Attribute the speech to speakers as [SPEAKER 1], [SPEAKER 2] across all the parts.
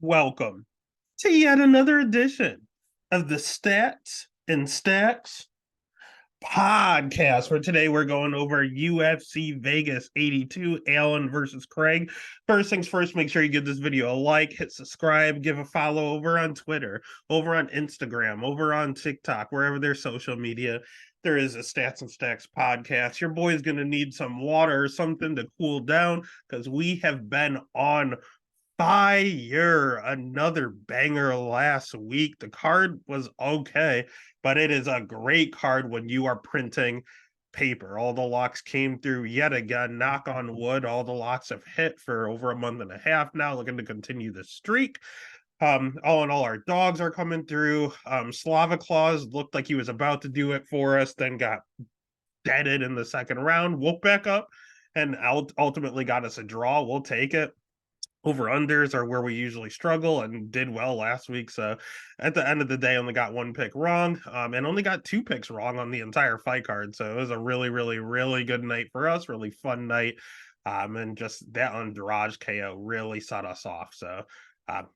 [SPEAKER 1] Welcome to yet another edition of the Stats and Stacks podcast. For today, we're going over UFC Vegas 82, Allen versus Craig. First things first, make sure you give this video a like, hit subscribe, give a follow over on Twitter, over on Instagram, over on TikTok, wherever there's social media. There is a Stats and Stacks podcast. Your boy's going to need some water or something to cool down because we have been on fire. Another banger last week. The card was okay, but it is a great card when you are printing paper. All the locks came through yet again. Knock on wood. All the locks have hit for over a month and a half now, looking to continue the streak. All in all, our dogs are coming through. Slava Claus looked like he was about to do it for us, then got deaded in the second round, woke back up, and ultimately got us a draw. We'll take it. Over unders are where we usually struggle and did well last week. So at the end of the day, only got one pick wrong, and only got two picks wrong on the entire fight card. So it was a really, really, really good night for us. Really fun night. And just that Andrade KO really set us off. So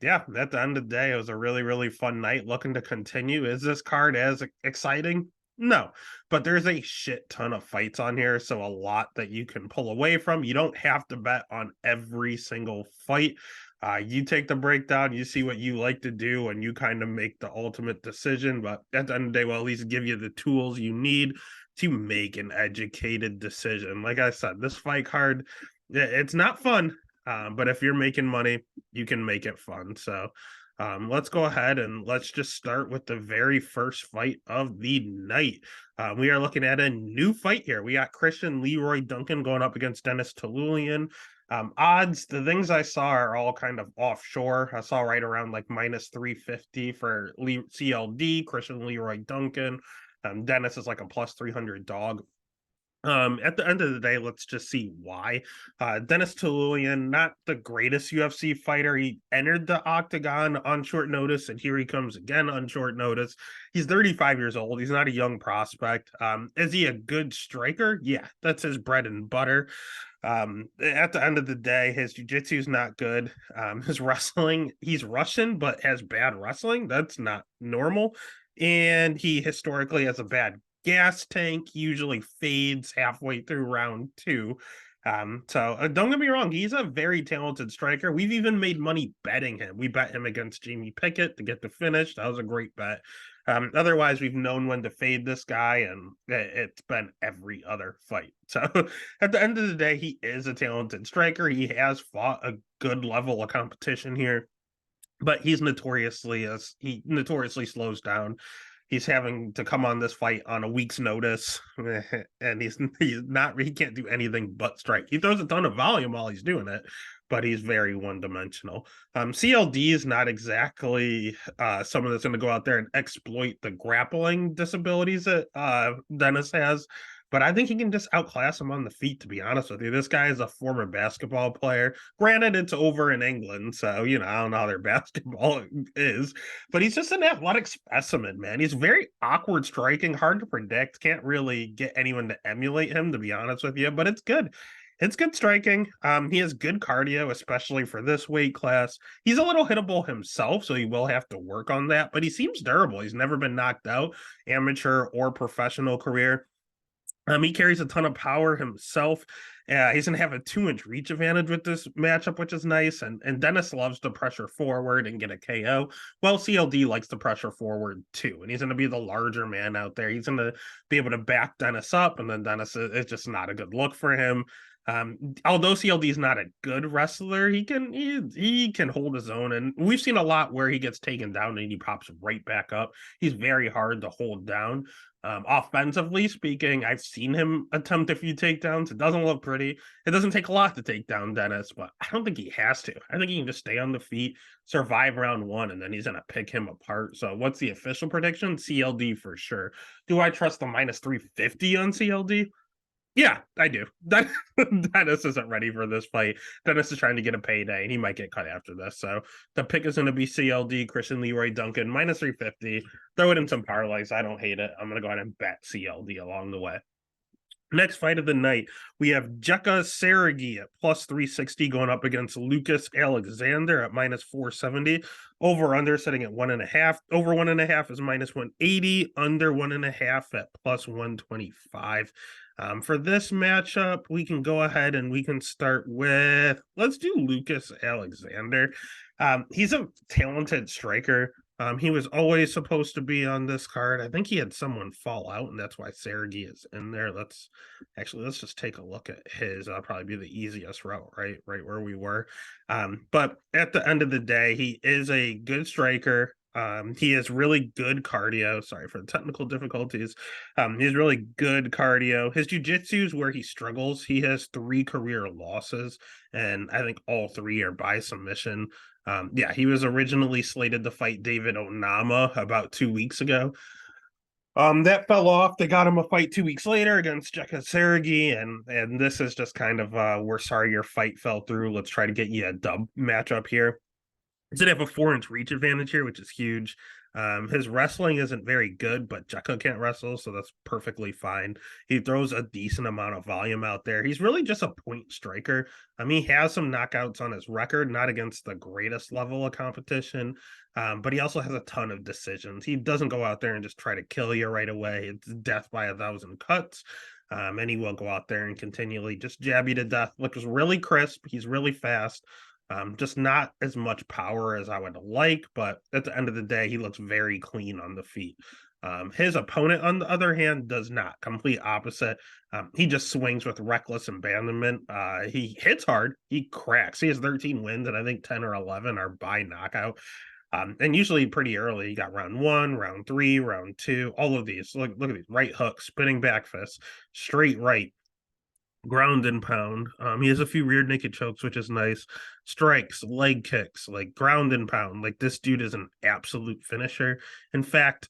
[SPEAKER 1] yeah, at the end of the day, it was a really, really fun night. Looking to continue. Is this card as exciting? No, but there's a shit ton of fights on here, so a lot that you can pull away from. You don't have to bet on every single fight. You take the breakdown, you see what you like to do, and you kind of make the ultimate decision. But at the end of the day, we'll at least give you the tools you need to make an educated decision. Like I said, this fight card, it's not fun, but if you're making money, you can make it fun. So let's go ahead and let's just start with the very first fight of the night. We are looking at a new fight here. We got Christian Leroy Duncan going up against Dennis Tululian. Odds, the things I saw are all kind of offshore. I saw right around like minus 350 for CLD, Christian Leroy Duncan. Dennis is like a plus 300 dog. At the end of the day, let's just see why. Dennis Tululian, not the greatest UFC fighter. He entered the octagon on short notice, and here he comes again on short notice. He's 35 years old. He's not a young prospect. Is he a good striker? Yeah, that's his bread and butter. At the end of the day, his jiu-jitsu is not good. His wrestling, he's Russian, but has bad wrestling. That's not normal. And he historically has a bad gas tank, usually fades halfway through round two. So don't get me wrong, he's a very talented striker. We've even made money betting him. We bet him against Jamie Pickett to get the finish. That was a great bet. Otherwise, we've known when to fade this guy, and it's been every other fight. So at the end of the day, he is a talented striker. He has fought a good level of competition here, but he notoriously slows down. He's having to come on this fight on a week's notice, and he can't do anything but strike. He throws a ton of volume while he's doing it, but he's very one-dimensional. CLD is not exactly someone that's going to go out there and exploit the grappling disabilities that Dennis has, but I think he can just outclass him on the feet, to be honest with you. This guy is a former basketball player. Granted, it's over in England, so, I don't know how their basketball is, but he's just an athletic specimen, man. He's very awkward striking, hard to predict. Can't really get anyone to emulate him, to be honest with you, but it's good. It's good striking. He has good cardio, especially for this weight class. He's a little hittable himself, so he will have to work on that, but he seems durable. He's never been knocked out, amateur or professional career. He carries a ton of power himself. He's going to have a 2-inch reach advantage with this matchup, which is nice. And Dennis loves to pressure forward and get a KO. Well, CLD likes to pressure forward too. And he's going to be the larger man out there. He's going to be able to back Dennis up. And then Dennis is just not a good look for him. Although CLD is not a good wrestler, he can hold his own. And we've seen a lot where he gets taken down and he pops right back up. He's very hard to hold down. Offensively speaking, I've seen him attempt a few takedowns. It doesn't look pretty. It doesn't take a lot to take down Dennis, but I don't think he has to. I think he can just stay on the feet, survive round one, and then he's going to pick him apart. So what's the official prediction? CLD for sure. Do I trust the minus 350 on CLD? Yeah, I do. Dennis isn't ready for this fight. Dennis is trying to get a payday, and he might get cut after this. So the pick is going to be CLD, Christian Leroy Duncan, minus 350. Throw it in some parlays. I don't hate it. I'm going to go ahead and bet CLD along the way. Next fight of the night, we have Jekka Sergi at plus 360 going up against Lucas Alexander at minus 470. Over under sitting at 1.5. Over 1.5 is minus 180. Under 1.5 at plus 125. For this matchup, we can go ahead and we can start with, let's do Lucas Alexander. He's a talented striker. He was always supposed to be on this card. I think he had someone fall out, and that's why Sergey is in there. Let's just take a look at his. That'll probably be the easiest route, right where we were. But at the end of the day, he is a good striker. He has really good cardio. Sorry for the technical difficulties. He has really good cardio. His jiu-jitsu is where he struggles. He has 3 career losses, and I think all 3 are by submission. Yeah, he was originally slated to fight David Onama about 2 weeks ago. That fell off. They got him a fight 2 weeks later against Jekka Sergi, and this is just kind of we're sorry your fight fell through. Let's try to get you a dub matchup here. He did have a 4-inch reach advantage here, which is huge. His wrestling isn't very good, but Jekka can't wrestle, so that's perfectly fine. He throws a decent amount of volume out there. He's really just a point striker. He has some knockouts on his record, not against the greatest level of competition, but he also has a ton of decisions. He doesn't go out there and just try to kill you right away. It's death by 1,000 cuts. And he will go out there and continually just jab you to death. Looks really crisp. He's really fast. Just not as much power as I would like, but at the end of the day, he looks very clean on the feet. His opponent, on the other hand, does not. Complete opposite. He just swings with reckless abandonment. He hits hard. He cracks. He has 13 wins, and I think 10 or 11 are by knockout. And usually pretty early. You got round 1, round 3, round 2, all of these. Look at these. Right hook, spinning back fist, straight right, ground and pound. He has a few rear naked chokes, which is nice. Strikes, leg kicks, like ground and pound. Like this dude is an absolute finisher. In fact,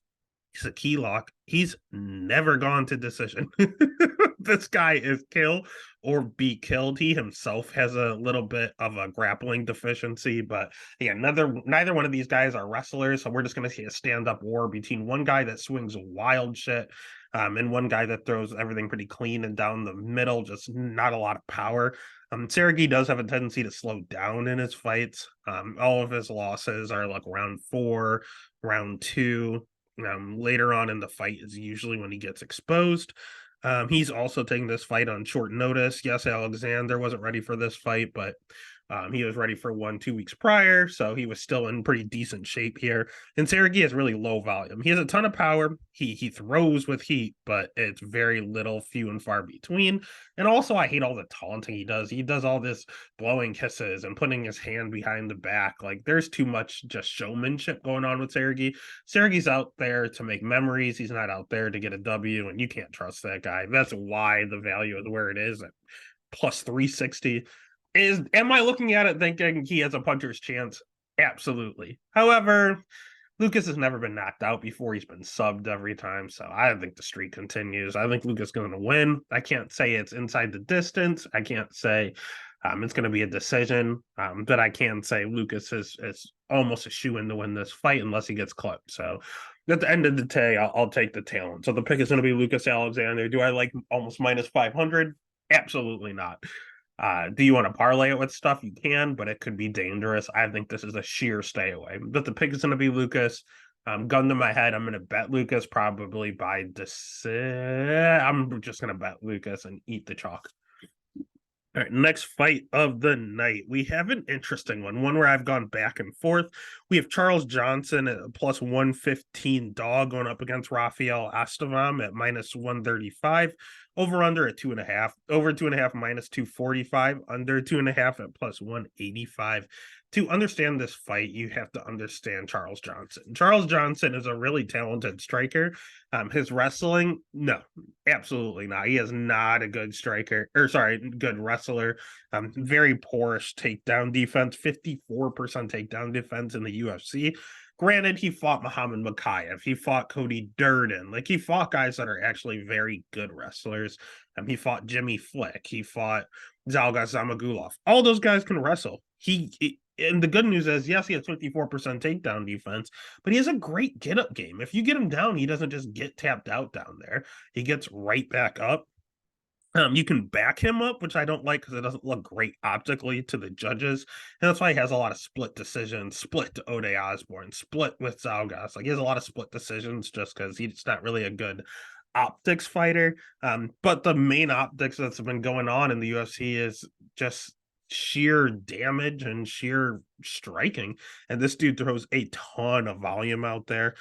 [SPEAKER 1] he's a key lock. He's never gone to decision. This guy is kill or be killed. He himself has a little bit of a grappling deficiency, but yeah, neither one of these guys are wrestlers. So we're just gonna see a stand-up war between one guy that swings wild shit, and one guy that throws everything pretty clean and down the middle, just not a lot of power. Sergey does have a tendency to slow down in his fights. All of his losses are like round 4, round 2. Later on in the fight is usually when he gets exposed. He's also taking this fight on short notice. Yes, Alexander wasn't ready for this fight, but he was ready for one 2 weeks prior, so he was still in pretty decent shape here. And Sergey has really low volume. He has a ton of power. He throws with heat, but it's very little, few and far between. And also, I hate all the taunting he does. He does all this blowing kisses and putting his hand behind the back. Like, there's too much just showmanship going on with Sergey. Sergey's out there to make memories. He's not out there to get a W, and you can't trust that guy. That's why the value is where it is at plus 360. Am I looking at it thinking he has a puncher's chance? Absolutely. However, Lucas has never been knocked out before. He's been subbed every time, so I think the streak continues. I think Lucas is going to win. I can't say it's inside the distance. I can't say it's going to be a decision, but I can say Lucas is almost a shoe-in to win this fight unless he gets clipped. So at the end of the day, I'll take the talent. So the pick is going to be Lucas Alexander. Do I like almost minus 500? Absolutely not. Do you want to parlay it with stuff? You can, but it could be dangerous. I think this is a sheer stay away. But the pick is going to be Lucas. Gun to my head, I'm going to bet Lucas probably by I'm just going to bet Lucas and eat the chalk. All right, next fight of the night. We have an interesting one where I've gone back and forth. We have Charles Johnson at plus 115 dog going up against Rafael Estevam at minus 135. Over under at 2.5. Over 2.5 minus 245. Under 2.5 at plus 185. To understand this fight, you have to understand Charles Johnson. Charles Johnson is a really talented striker. His wrestling, no, absolutely not. He is not a good striker, or sorry, good wrestler. Very poorish takedown defense, 54% takedown defense in the UFC. Granted, he fought Muhammad Makayev. He fought Cody Durden. Like, he fought guys that are actually very good wrestlers. He fought Jimmy Flick. He fought Zalga Zamagulov. All those guys can wrestle. And the good news is, yes, he has 54% takedown defense, but he has a great get-up game. If you get him down, he doesn't just get tapped out down there. He gets right back up. You can back him up, which I don't like because it doesn't look great optically to the judges. And that's why he has a lot of split decisions, split to Ode Osborne, split with Zalgas. Like he has a lot of split decisions just because he's not really a good optics fighter. But the main optics that's been going on in the UFC is just sheer damage and sheer striking. And this dude throws a ton of volume out there.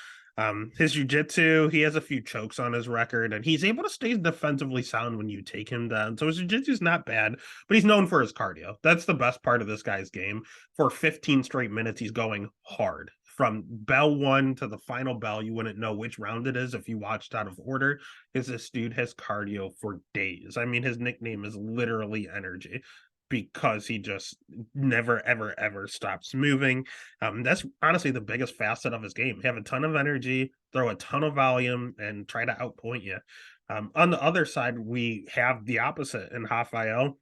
[SPEAKER 1] His jiu-jitsu, he has a few chokes on his record, and he's able to stay defensively sound when you take him down. So his jiu-jitsu is not bad, but he's known for his cardio. That's the best part of this guy's game. For 15 straight minutes, he's going hard. From bell one to the final bell, you wouldn't know which round it is if you watched out of order, because this dude has cardio for days. I mean, his nickname is literally energy because he just never, ever, ever stops moving. That's honestly the biggest facet of his game. Have a ton of energy, throw a ton of volume, and try to outpoint you. On the other side, we have the opposite in Rafael.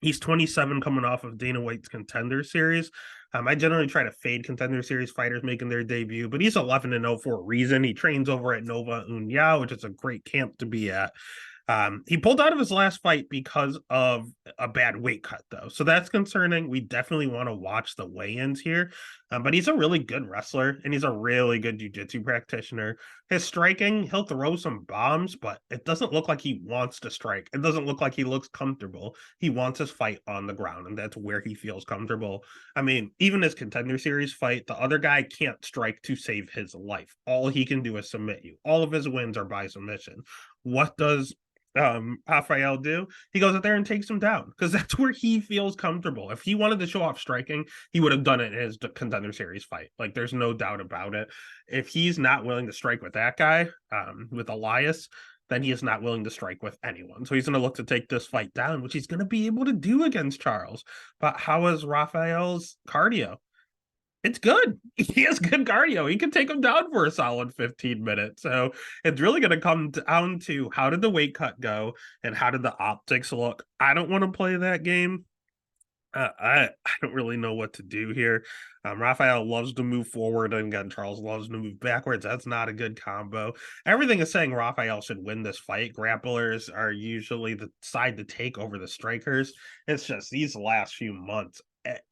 [SPEAKER 1] He's 27 coming off of Dana White's Contender Series. I generally try to fade Contender Series fighters making their debut, but he's 11-0 for a reason. He trains over at Nova União, which is a great camp to be at. He pulled out of his last fight because of a bad weight cut, though. So that's concerning. We definitely want to watch the weigh-ins here. But he's a really good wrestler, and he's a really good jiu-jitsu practitioner. His striking, he'll throw some bombs, but it doesn't look like he wants to strike. It doesn't look like he looks comfortable. He wants his fight on the ground, and that's where he feels comfortable. I mean, even his Contender Series fight, the other guy can't strike to save his life. All he can do is submit you. All of his wins are by submission. What does Rafael do? He goes out there and takes him down because that's where he feels comfortable. If he wanted to show off striking, he would have done it in his Contender Series fight. Like there's no doubt about it. If he's not willing to strike with that guy, with Elias, then he is not willing to strike with anyone. So he's going to look to take this fight down, which he's going to be able to do against Charles. But how is Rafael's cardio? It's good. He has good cardio. He can take him down for a solid 15 minutes. So it's really going to come down to how did the weight cut go and how did the optics look? I don't want to play that game. I don't really know what to do here. Rafael loves to move forward, and again, Charles loves to move backwards. That's not a good combo. Everything is saying Rafael should win this fight. Grapplers are usually the side to take over the strikers. It's just these last few months,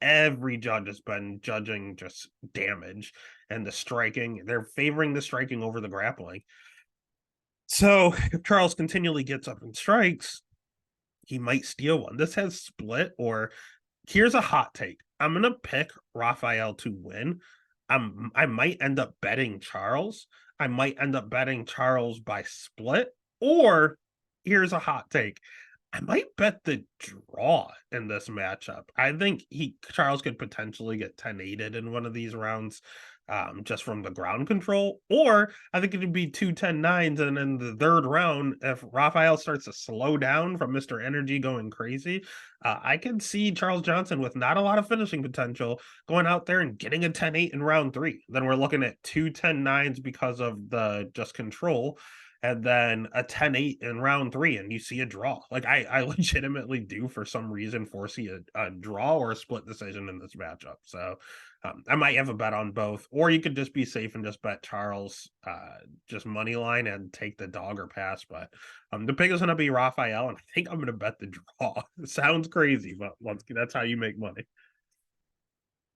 [SPEAKER 1] every judge has been judging just damage and the striking. They're favoring the striking over the grappling. So if Charles continually gets up and strikes, he might steal one. This has split, or here's a hot take. I'm gonna pick Rafael to win. I might end up betting Charles. I might end up betting Charles by split. Or here's a hot take. I might bet the draw in this matchup. I think Charles could potentially get 10-8'd in one of these rounds, just from the ground control. Or I think it would be 2-10-9s, and in the third round, if Rafael starts to slow down from Mr. Energy going crazy, I can see Charles Johnson with not a lot of finishing potential going out there and getting a 10-8 in round 3. Then we're looking at 2-10-9s because of the just control, and then a 10-8 in round 3, and you see a draw. Like I legitimately do, for some reason, foresee a draw or a split decision in this matchup. So I might have a bet on both, or you could just be safe and just bet Charles, just money line and take the dog or pass. But the pick is going to be Rafael, and I think I'm going to bet the draw. It sounds crazy, but that's how you make money.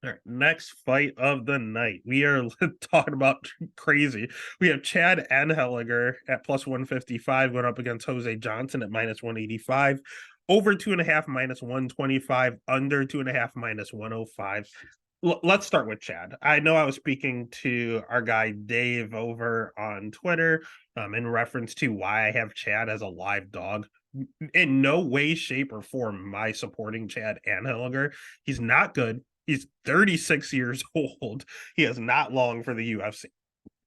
[SPEAKER 1] All right, next fight of the night. We are talking about crazy. We have Chad Anheliger at plus 155 going up against Jose Johnson at minus 185. Over 2.5 minus 125, under 2.5 minus 105. Let's start with Chad. I know I was speaking to our guy Dave over on Twitter, in reference to why I have Chad as a live dog. In no way, shape, or form am I supporting Chad Anheliger. He's not good. He's 36 years old. He is not long for the UFC.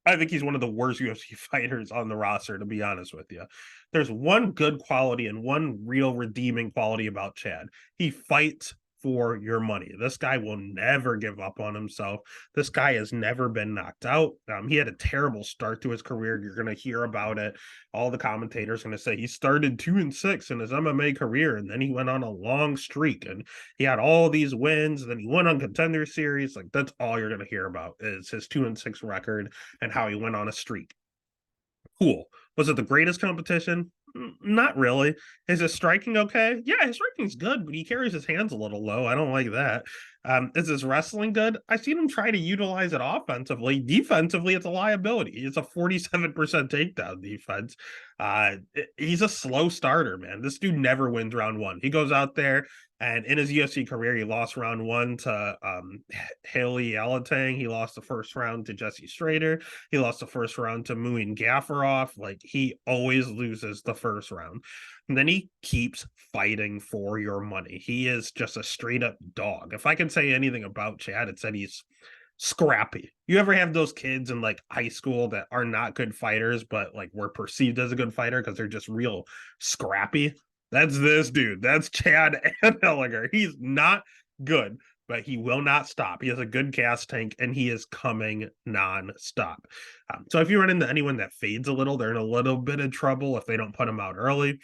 [SPEAKER 1] I think he's one of the worst UFC fighters on the roster, to be honest with you. There's one good quality and one real redeeming quality about Chad. He fights for your money. This guy will never give up on himself. This guy has never been knocked out. He had a terrible start to his career. You're going to hear about it. All the commentators are going to say he started 2-6 in his MMA career, and then he went on a long streak, and he had all these wins. And then he went on Contender Series. Like that's all you're going to hear about is his 2-6 record and how he went on a streak. Cool. Was it the greatest competition? Not really. Is his striking okay? Yeah, his striking's good, but he carries his hands a little low. I don't like that. Is his wrestling good? I've seen him try to utilize it offensively. Defensively, it's a liability. It's a 47% takedown defense. He's a slow starter, man. This dude never wins round one. He goes out there, and in his UFC career, he lost round one to Haley Alatang. He lost the first round to Jesse Strader. He lost the first round to Muin Gaffarov. Like, he always loses the first round. And then he keeps fighting for your money. He is just a straight up dog. If I can say anything about Chad, it's that he's scrappy. You ever have those kids in like high school that are not good fighters, but like were perceived as a good fighter because they're just real scrappy? That's this dude. That's Chad Ehlinger. He's not good, but he will not stop. He has a good gas tank, and he is coming nonstop. So if you run into anyone that fades a little, they're in a little bit of trouble if they don't put him out early.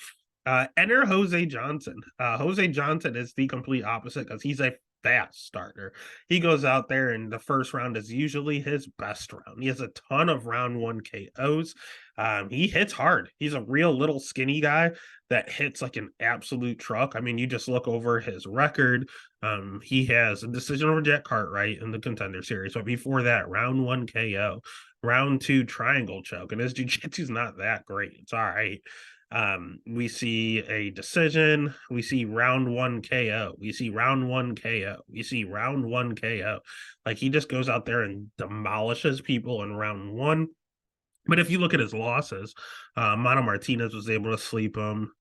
[SPEAKER 1] Enter Jose Johnson. Jose Johnson is the complete opposite because he's a fast starter. He goes out there, and the first round is usually his best round. He has a ton of round one KOs. He hits hard. He's a real little skinny guy that hits like an absolute truck. I mean, you just look over his record. He has a decision over Jack Cartwright in the Contender Series. But before that, round one KO, round two triangle choke, and his jiu-jitsu's not that great. It's all right. We see a decision. We see round one KO. We see round one KO. We see round one KO. Like, he just goes out there and demolishes people in round one. But if you look at his losses, Mano Martinez was able to sleep him.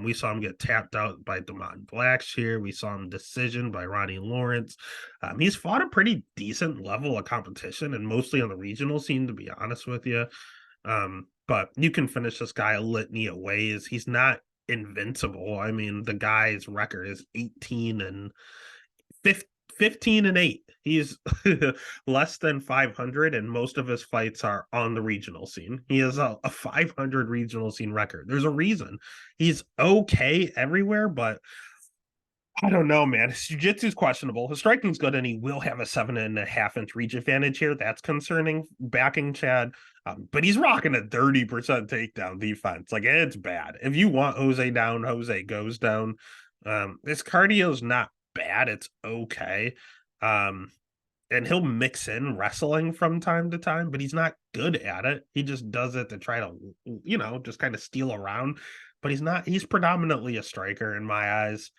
[SPEAKER 1] We saw him get tapped out by Damon Blackshear. We saw him decision by Ronnie Lawrence. He's fought a pretty decent level of competition, and mostly on the regional scene, to be honest with you. But you can finish this guy a litany of ways. He's not invincible. I mean, the guy's record is 18 and 15 and 8. He's less than 500, and most of his fights are on the regional scene. He has a 500 regional scene record. There's a reason. He's okay everywhere, but I don't know, man. His jiu-jitsu is questionable. His striking's good, and he will have a 7.5-inch reach advantage here. That's concerning, backing Chad. But he's rocking a 30% takedown defense. Like, it's bad. If you want Jose down, Jose goes down. His cardio's not bad. It's okay. And he'll mix in wrestling from time to time, but he's not good at it. He just does it to try to, just kind of steal around. But he's predominantly a striker in my eyes.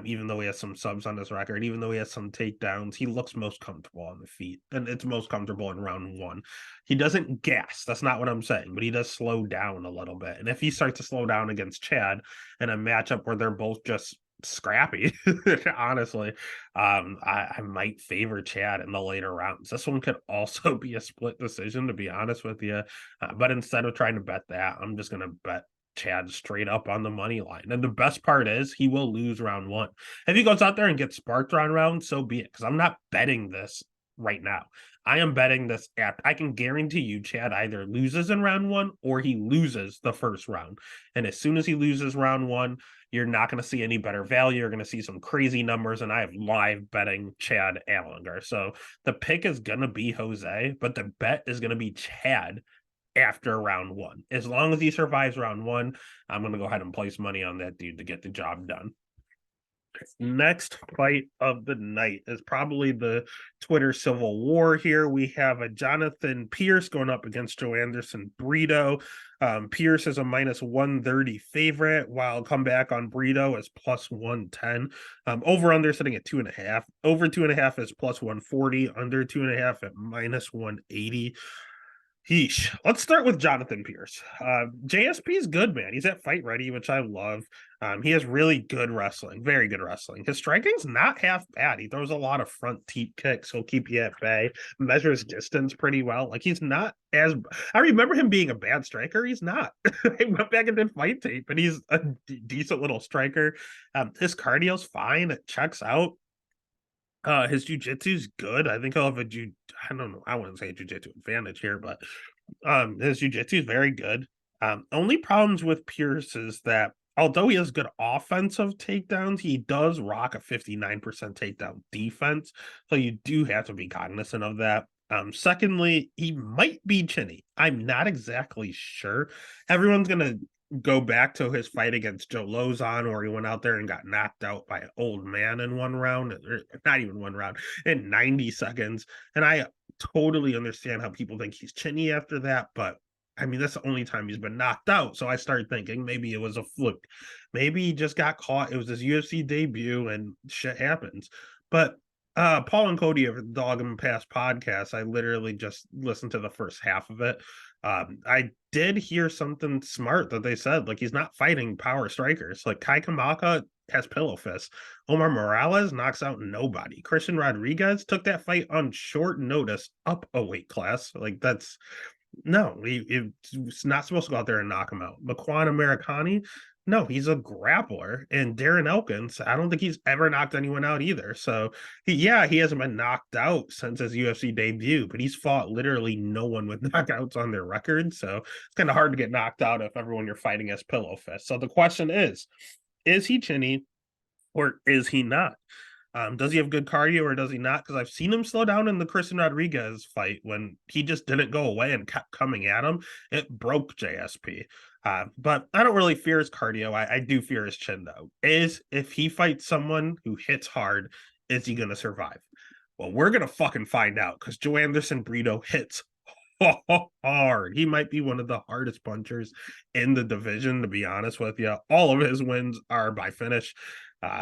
[SPEAKER 1] Even though he has some subs on his record, even though he has some takedowns, he looks most comfortable on the feet, and it's most comfortable in round one. He doesn't gas. That's not what I'm saying, but he does slow down a little bit. And if he starts to slow down against Chad in a matchup where they're both just scrappy, honestly, I might favor Chad in the later rounds. This one could also be a split decision, to be honest with you. But instead of trying to bet that, I'm just going to bet Chad straight up on the money line. And the best part is he will lose round one. If he goes out there and gets sparked round, so be it. Because I'm not betting this right now. I am betting this I can guarantee you Chad either loses in round one or he loses the first round. And as soon as he loses round one, you're not going to see any better value. You're going to see some crazy numbers. And I have live betting Chad Ehlinger. So the pick is going to be Jose, but the bet is going to be Chad after round one. As long as he survives round one, I'm going to go ahead and place money on that dude to get the job done. Next fight of the night is probably the Twitter civil war here. We have a Jonathan Pierce going up against Joe Anderson Brito. Pierce is a minus 130 favorite, while comeback on Brito is plus 110. Over under sitting at 2.5. Over 2.5 is plus 140. Under 2.5 at minus 180. Heesh. Let's start with Jonathan Pierce. JSP is good, man. He's at fight ready, which I love. He has really good wrestling, very good wrestling. His striking's not half bad. He throws a lot of front teep kicks. He'll keep you at bay, measures distance pretty well. Like, he's not as, I remember him being a bad striker. He's not. I went back and did fight tape, and he's a decent little striker. His cardio's fine. It checks out. His jiu-jitsu's good. I think he'll have I don't know. I wouldn't say a jiu-jitsu advantage here, but his jiu-jitsu is very good. Only problems with Pierce is that although he has good offensive takedowns, he does rock a 59% takedown defense. So you do have to be cognizant of that. Secondly, he might be chinny. I'm not exactly sure. Everyone's going to go back to his fight against Joe Lozon, where he went out there and got knocked out by an old man in one round, or not even one round, in 90 seconds. And I totally understand how people think he's chinny after that, but I mean, that's the only time he's been knocked out. So I started thinking maybe it was a fluke. Maybe he just got caught. It was his UFC debut and shit happens. But Paul and Cody of the Dog and Pass podcast, I literally just listened to the first half of it. I did hear something smart that they said, like he's not fighting power strikers. Like Kai Kamaka has pillow fists. Omar Morales knocks out nobody. Christian Rodriguez took that fight on short notice up a weight class. Like that's no, it's not supposed to go out there and knock him out. Laquan Americani, no, he's a grappler. And Darren Elkins, I don't think he's ever knocked anyone out either. So, he hasn't been knocked out since his UFC debut, but he's fought literally no one with knockouts on their record. So, it's kind of hard to get knocked out if everyone you're fighting has pillow fists. So, the question is he chinny or is he not? Does he have good cardio or does he not? Because I've seen him slow down in the Christian Rodriguez fight when he just didn't go away and kept coming at him. It broke JSP. But I don't really fear his cardio. I do fear his chin, though. If he fights someone who hits hard, is he going to survive? Well, we're going to fucking find out because Joe Anderson Brito hits hard. He might be one of the hardest punchers in the division, to be honest with you. All of his wins are by finish.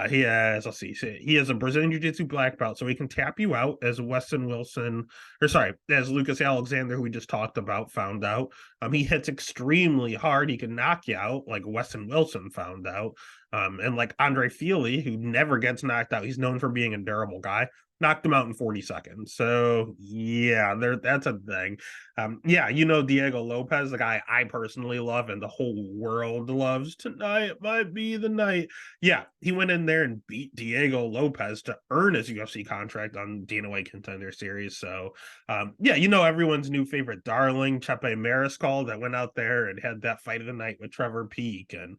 [SPEAKER 1] He has, let's see, he has a Brazilian Jiu-Jitsu black belt, so he can tap you out as Weston Wilson, or sorry, as Lucas Alexander, who we just talked about, found out. He hits extremely hard. He can knock you out, like Weston Wilson found out. And like Andre Fili, who never gets knocked out, he's known for being a durable guy. Knocked him out in 40 seconds. So yeah, that's a thing. Diego Lopez, the guy I personally love and the whole world loves. Tonight might be the night. Yeah, he went in there and beat Diego Lopez to earn his UFC contract on Dana White Contender Series. So everyone's new favorite darling, Chepe Mariscal, that went out there and had that fight of the night with Trevor Peek and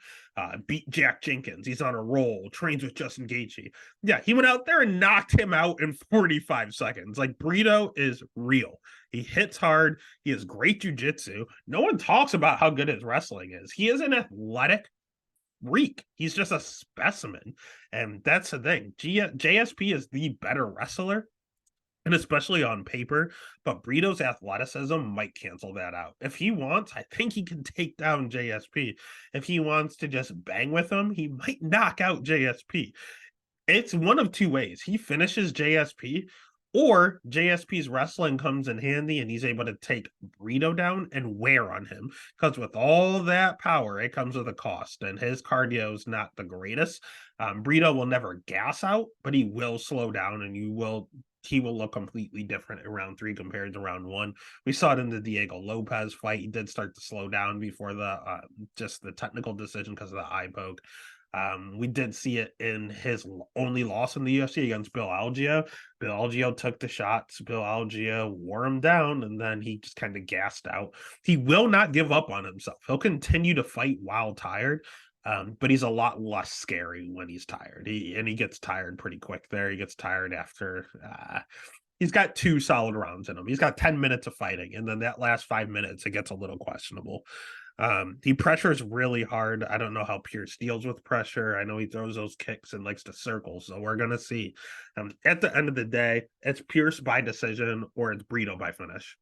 [SPEAKER 1] beat Jack Jenkins. He's on a roll, trains with Justin Gaethje. Yeah, he went out there and knocked him out in 45 seconds. Like, Brito is real. He hits hard. He has great jiu-jitsu. No one talks about how good his wrestling is. He is an athletic freak. He's just a specimen. And that's the thing. JSP is the better wrestler, and especially on paper, but Brito's athleticism might cancel that out. If he wants, I think he can take down JSP. If he wants to just bang with him, he might knock out JSP. It's one of two ways. He finishes JSP, or JSP's wrestling comes in handy and he's able to take Brito down and wear on him. Because with all that power, it comes with a cost, and his cardio is not the greatest. Brito will never gas out, but he will slow down, and he will look completely different in round 3 compared to round 1. We saw it in the Diego Lopez fight. He did start to slow down before the just the technical decision because of the eye poke. We did see it in his only loss in the UFC against Bill Algeo. Bill Algeo took the shots. Bill Algeo wore him down, and then he just kind of gassed out. He will not give up on himself. He'll continue to fight while tired, but he's a lot less scary when he's tired. He gets tired pretty quick there. He gets tired after he's got 2 solid rounds in him. He's got 10 minutes of fighting, and then that last 5 minutes, it gets a little questionable. He pressures really hard. I don't know how Pierce deals with pressure. I know he throws those kicks and likes to circle, so we're going to see. At the end of the day, it's Pierce by decision or it's Brito by finish.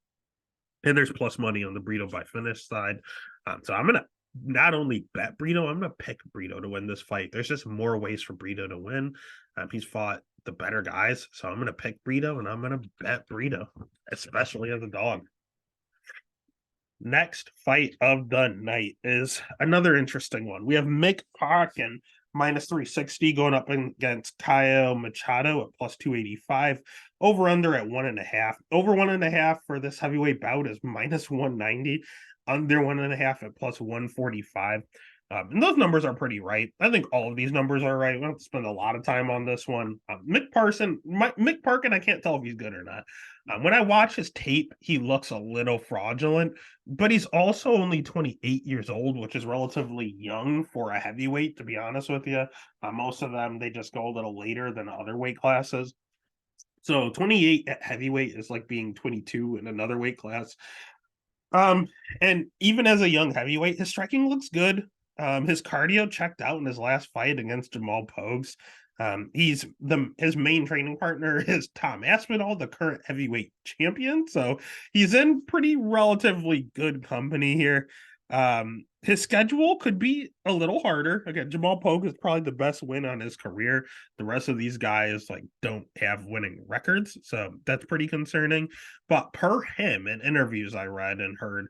[SPEAKER 1] And there's plus money on the Brito by finish side. So I'm going to not only bet Brito, I'm going to pick Brito to win this fight. There's just more ways for Brito to win. He's fought the better guys, so I'm going to pick Brito, and I'm going to bet Brito, especially as a dog. Next fight of the night is another interesting one. We have Mick Parkin minus 360 going up against Caio Machado at plus 285. Over under at 1.5. Over 1.5 for this heavyweight bout is minus 190. Under 1.5 at plus 145. And those numbers are pretty right. I think all of these numbers are right. We don't have to spend a lot of time on this one. Mick Parkin, I can't tell if he's good or not. When I watch his tape, he looks a little fraudulent, but he's also only 28 years old, which is relatively young for a heavyweight, to be honest with you. Most of them, they just go a little later than other weight classes. So 28 at heavyweight is like being 22 in another weight class. And even as a young heavyweight, his striking looks good. His cardio checked out in his last fight against Jamal Pogues. His main training partner is Tom Aspinall, the current heavyweight champion. So he's in pretty relatively good company here. His schedule could be a little harder. Again, Jamal Pogue is probably the best win on his career. The rest of these guys like don't have winning records, so that's pretty concerning. But per him, in interviews I read and heard,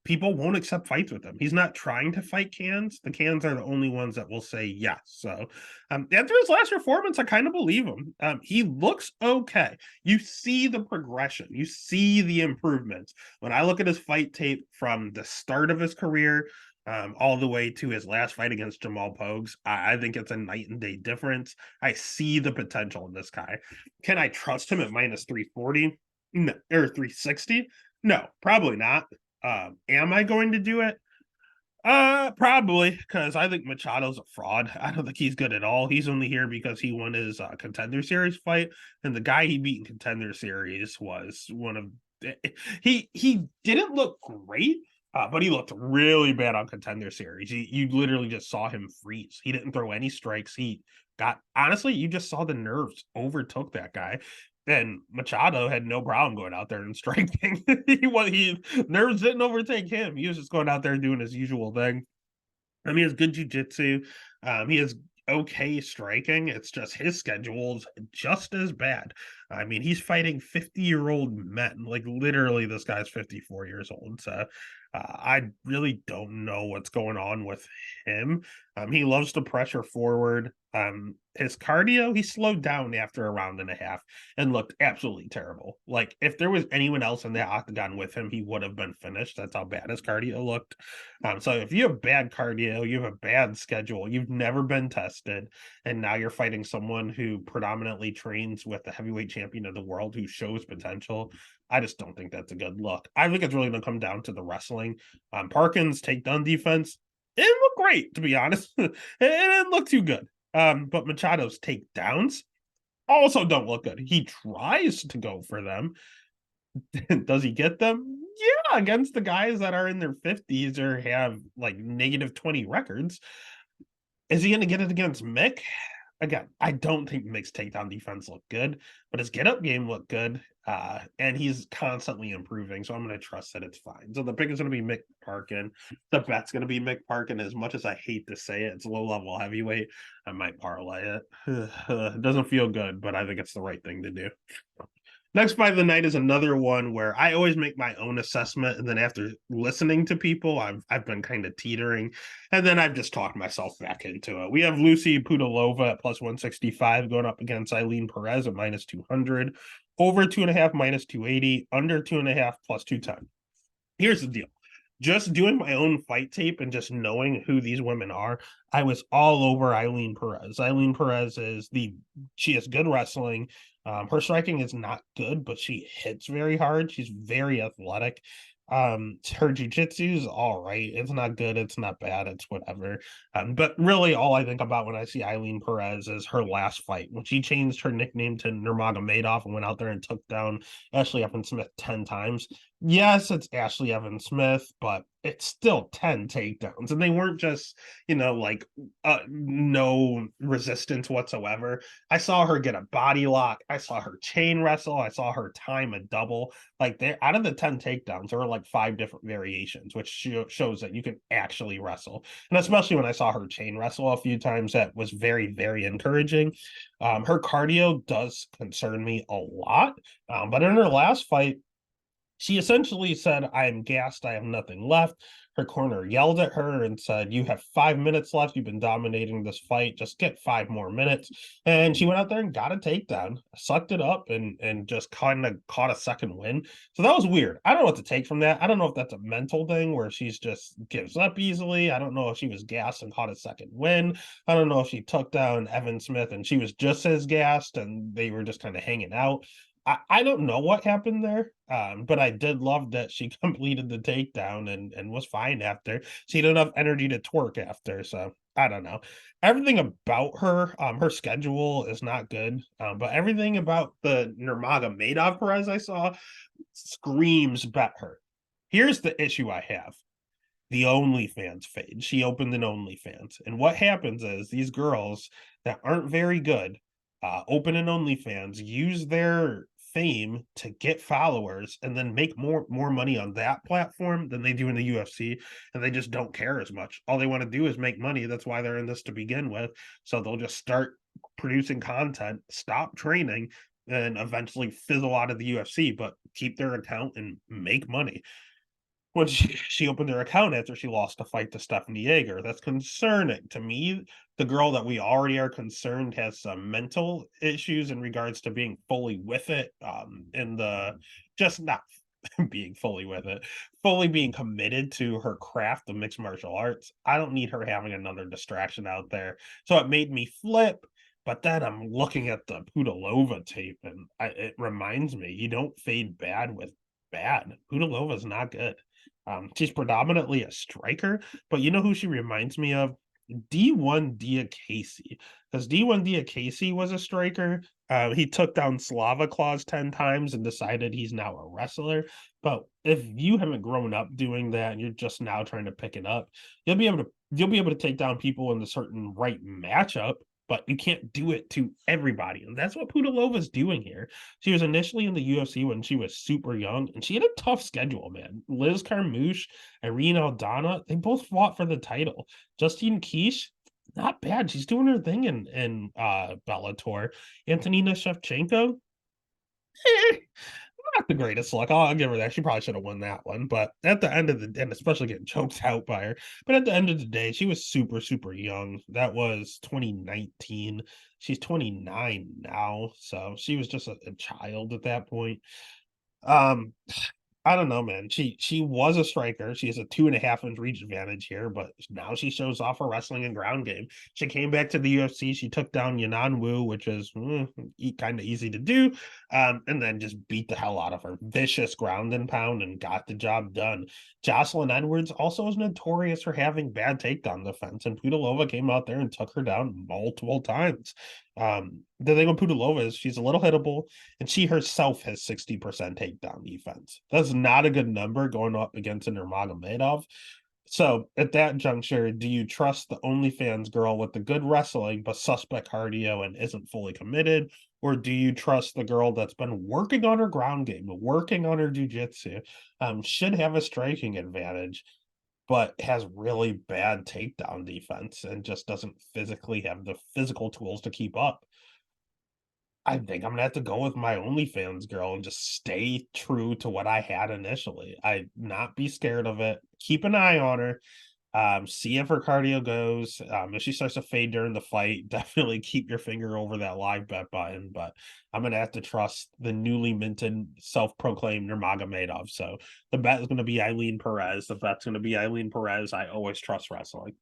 [SPEAKER 1] people won't accept fights with him. He's not trying to fight cans. The cans are the only ones that will say yes. So after his last performance, I kind of believe him. He looks okay. You see the progression. You see the improvements. When I look at his fight tape from the start of his career all the way to his last fight against Jamal Pogues, I think it's a night and day difference. I see the potential in this guy. Can I trust him at minus 340? No, or 360? No, probably not. Am I going to do it? Probably, because I think Machado's a fraud. I don't think he's good at all. He's only here because he won his contender series fight, and the guy he beat in contender series was one of he didn't look great, but he looked really bad on contender series. You literally just saw him freeze. He didn't throw any strikes. He got honestly, you just saw the nerves overtook that guy. And Machado had no problem going out there and striking. he nerves didn't overtake him. He was just going out there and doing his usual thing. I mean, he has good jujitsu. He has okay striking. It's just his schedule's just as bad. I mean, he's fighting 50-year-old men. Like literally, this guy's 54 years old. So I really don't know what's going on with him. He loves to pressure forward. His cardio, he slowed down after a round and a half and looked absolutely terrible. Like if there was anyone else in that octagon with him, he would have been finished. That's how bad his cardio looked. So if you have bad cardio, you have a bad schedule, you've never been tested, and now you're fighting someone who predominantly trains with the heavyweight champion of the world who shows potential, I just don't think that's a good look. I think it's really going to come down to the wrestling. Parkins' takedown defense, it looked great, to be honest. It didn't look too good. But Machado's takedowns also don't look good. He tries to go for them. Does he get them? Yeah, against the guys that are in their 50s or have like negative 20 records. Is he going to get it against Mick? Again, I don't think Mick's takedown defense looked good, but his get up game looked good. And he's constantly improving, so I'm going to trust that it's fine. So the pick is going to be Mick Parkin. The bet's going to be Mick Parkin. As much as I hate to say it, it's low level heavyweight. I might parlay it. It doesn't feel good, but I think it's the right thing to do. Next fight of the night is another one where I always make my own assessment, and then after listening to people, I've been kind of teetering, and then I've just talked myself back into it. We have Lucy Pudilova at plus 165 going up against Eileen Perez at minus 200, over 2.5 minus 280, under 2.5 plus 210. Here's the deal. Just doing my own fight tape and just knowing who these women are, I was all over Eileen Perez. Eileen Perez she has good wrestling. Her striking is not good, but she hits very hard. She's very athletic. Her jiu-jitsu is all right. It's not good, it's not bad, it's whatever. But really all I think about when I see Eileen Perez is her last fight, when she changed her nickname to Nurmagomedov and went out there and took down Ashley Evans Smith 10 times. Yes, it's Ashley Evans Smith, but it's still 10 takedowns, and they weren't just, like no resistance whatsoever. I saw her get a body lock. I saw her chain wrestle. I saw her time a double. Like they out of the 10 takedowns, there were like 5 different variations, which shows that you can actually wrestle. And especially when I saw her chain wrestle a few times, that was very, very encouraging. Her cardio does concern me a lot. But in her last fight, she essentially said, I am gassed. I have nothing left. Her corner yelled at her and said, you have 5 minutes left. You've been dominating this fight. Just get 5 more minutes. And she went out there and got a takedown, sucked it up, and just kind of caught a second win. So that was weird. I don't know what to take from that. I don't know if that's a mental thing where she's just gives up easily. I don't know if she was gassed and caught a second win. I don't know if she took down Evan Smith and she was just as gassed and they were just kind of hanging out. I don't know what happened there, but I did love that she completed the takedown and was fine after. She had enough energy to twerk after, so I don't know. Everything about her, her schedule is not good, but everything about the Nurmagomedov Perez I saw screams bet her. Here's the issue I have. the OnlyFans page. She opened an OnlyFans. And what happens is these girls that aren't very good open an OnlyFans, use their fame to get followers, and then make more money on that platform than they do in the UFC, and they just don't care as much. All they want to do is make money. That's why they're in this to begin with. So they'll just start producing content, stop training, and eventually fizzle out of the UFC, but keep their account and make money. When she opened her account after she lost a fight to Stephanie Yeager, that's concerning to me. The girl that we already are concerned has some mental issues in regards to being fully with it, and the just not being fully with it, fully being committed to her craft of mixed martial arts. I don't need her having another distraction out there. So it made me flip. But then I'm looking at the Pudilova tape, and it reminds me you don't fade bad with bad. Pudilova's not good. She's predominantly a striker, but you know who she reminds me of? D1 Casey, because D1 Casey was a striker. He took down Slava Claus 10 times and decided he's now a wrestler. But if you haven't grown up doing that and you're just now trying to pick it up, you'll be able to take down people in the certain right matchup, but you can't do it to everybody. And that's what Pudilova's doing here. She was initially in the UFC when she was super young, and she had a tough schedule, man. Liz Carmouche, Irene Aldana, they both fought for the title. Justine Kish, not bad. She's doing her thing in Bellator. Antonina Shevchenko, eh, not the greatest luck. I'll give her that. She probably should have won that one. But at the end of the day, and especially getting choked out by her. But at the end of the day, she was super, super young. That was 2019. She's 29 now. So she was just a child at that point. Um, I don't know, man. She was a striker. She has a 2.5 inch reach advantage here, but now she shows off her wrestling and ground game. She came back to the UFC. She took down Yanan Wu, which is kind of easy to do, and then just beat the hell out of her. Vicious ground and pound and got the job done. Jocelyn Edwards also is notorious for having bad takedown defense, and Pudilova came out there and took her down multiple times. The thing with Pudilova is she's a little hittable, and she herself has 60% takedown defense. That's not a good number going up against an Nurmagomedov. So at that juncture, do you trust the OnlyFans girl with the good wrestling but suspect cardio and isn't fully committed? Or do you trust the girl that's been working on her ground game, working on her jujitsu, should have a striking advantage, but has really bad takedown defense and just doesn't physically have the physical tools to keep up? I think I'm gonna have to go with my OnlyFans girl and just stay true to what I had initially. I not be scared of it. Keep an eye on her. See if her cardio goes. If she starts to fade during the fight, definitely keep your finger over that live bet button. But I'm gonna have to trust the newly minted, self-proclaimed Nurmagomedov. So the bet is gonna be Eileen Perez. The bet's gonna be Eileen Perez. I always trust wrestling.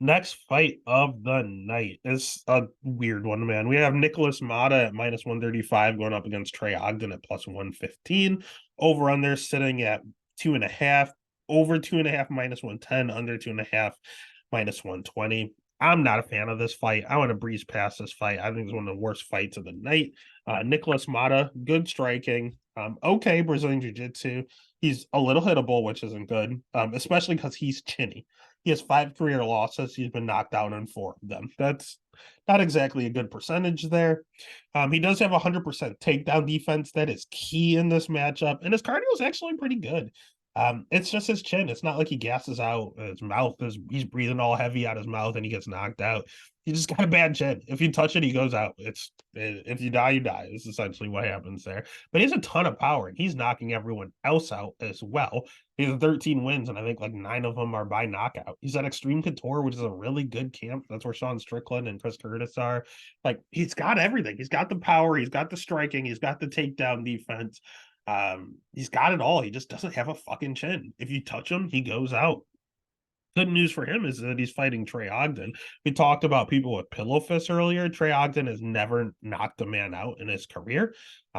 [SPEAKER 1] Next fight of the night is a weird one, man. We have Nicholas Mata at minus 135 going up against Trey Ogden at plus 115. Over on there sitting at 2.5, over 2.5 minus 110, under 2.5 minus 120. I'm not a fan of this fight. I want to breeze past this fight. I think it's one of the worst fights of the night. Nicholas Mata, good striking. Okay, Brazilian Jiu Jitsu. He's a little hittable, which isn't good, especially because he's chinny. He has 5 career losses. He's been knocked out in 4 of them. That's not exactly a good percentage there. He does have 100% takedown defense. That is key in this matchup. And his cardio is actually pretty good. It's just his chin. It's not like he gasses out. His mouth is, he's breathing all heavy out his mouth and he gets knocked out. He just got a bad chin. If you touch it, he goes out. If you die, you die. It's essentially what happens there. But he has a ton of power, and he's knocking everyone else out as well. He has 13 wins, and I think like 9 of them are by knockout. He's at Extreme Couture, which is a really good camp. That's where Sean Strickland and Chris Curtis are. Like, he's got everything. He's got the power. He's got the striking. He's got the takedown defense. He's got it all. He just doesn't have a fucking chin. If you touch him, he goes out. Good news for him is that he's fighting Trey Ogden. We talked about people with pillow fists earlier. Trey Ogden has never knocked a man out in his career.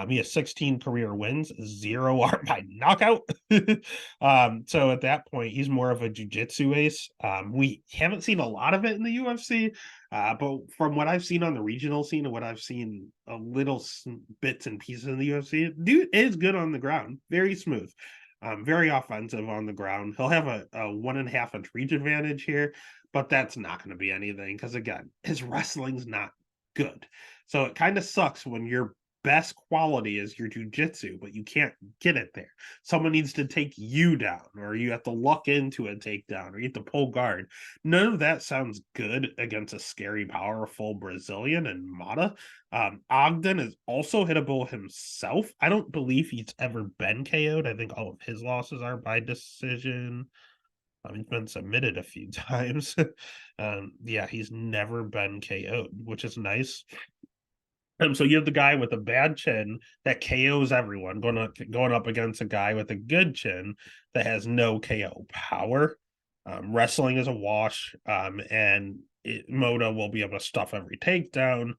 [SPEAKER 1] He has 16 career wins, 0 are by knockout. So at that point, he's more of a jiu-jitsu ace. We haven't seen a lot of it in the UFC, but from what I've seen on the regional scene and what I've seen a little bits and pieces in the UFC, dude is good on the ground, very smooth. Very offensive on the ground. He'll have a 1.5 inch reach advantage here, but that's not going to be anything because, again, his wrestling's not good. So it kind of sucks when your best quality is your jujitsu, but you can't get it there. Someone needs to take you down, or you have to luck into a takedown, or you have to pull guard. None of that sounds good against a scary, powerful Brazilian and Mata. Ogden is also hittable himself. I don't believe he's ever been KO'd. I think all of his losses are by decision. He's been submitted a few times. Yeah, he's never been KO'd, which is nice. So you have the guy with a bad chin that KOs everyone going up against a guy with a good chin that has no KO power. Wrestling is a wash, and Moda will be able to stuff every takedown.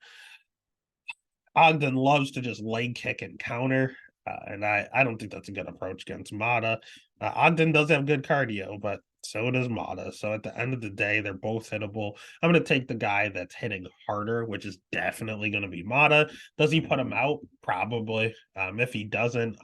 [SPEAKER 1] Ogden loves to just leg kick and counter, and I don't think that's a good approach against Mata. Ogden does have good cardio, but so does Mata. So at the end of the day, they're both hittable. I'm going to take the guy that's hitting harder, which is definitely going to be Mata. Does he put him out? Probably. If he doesn't,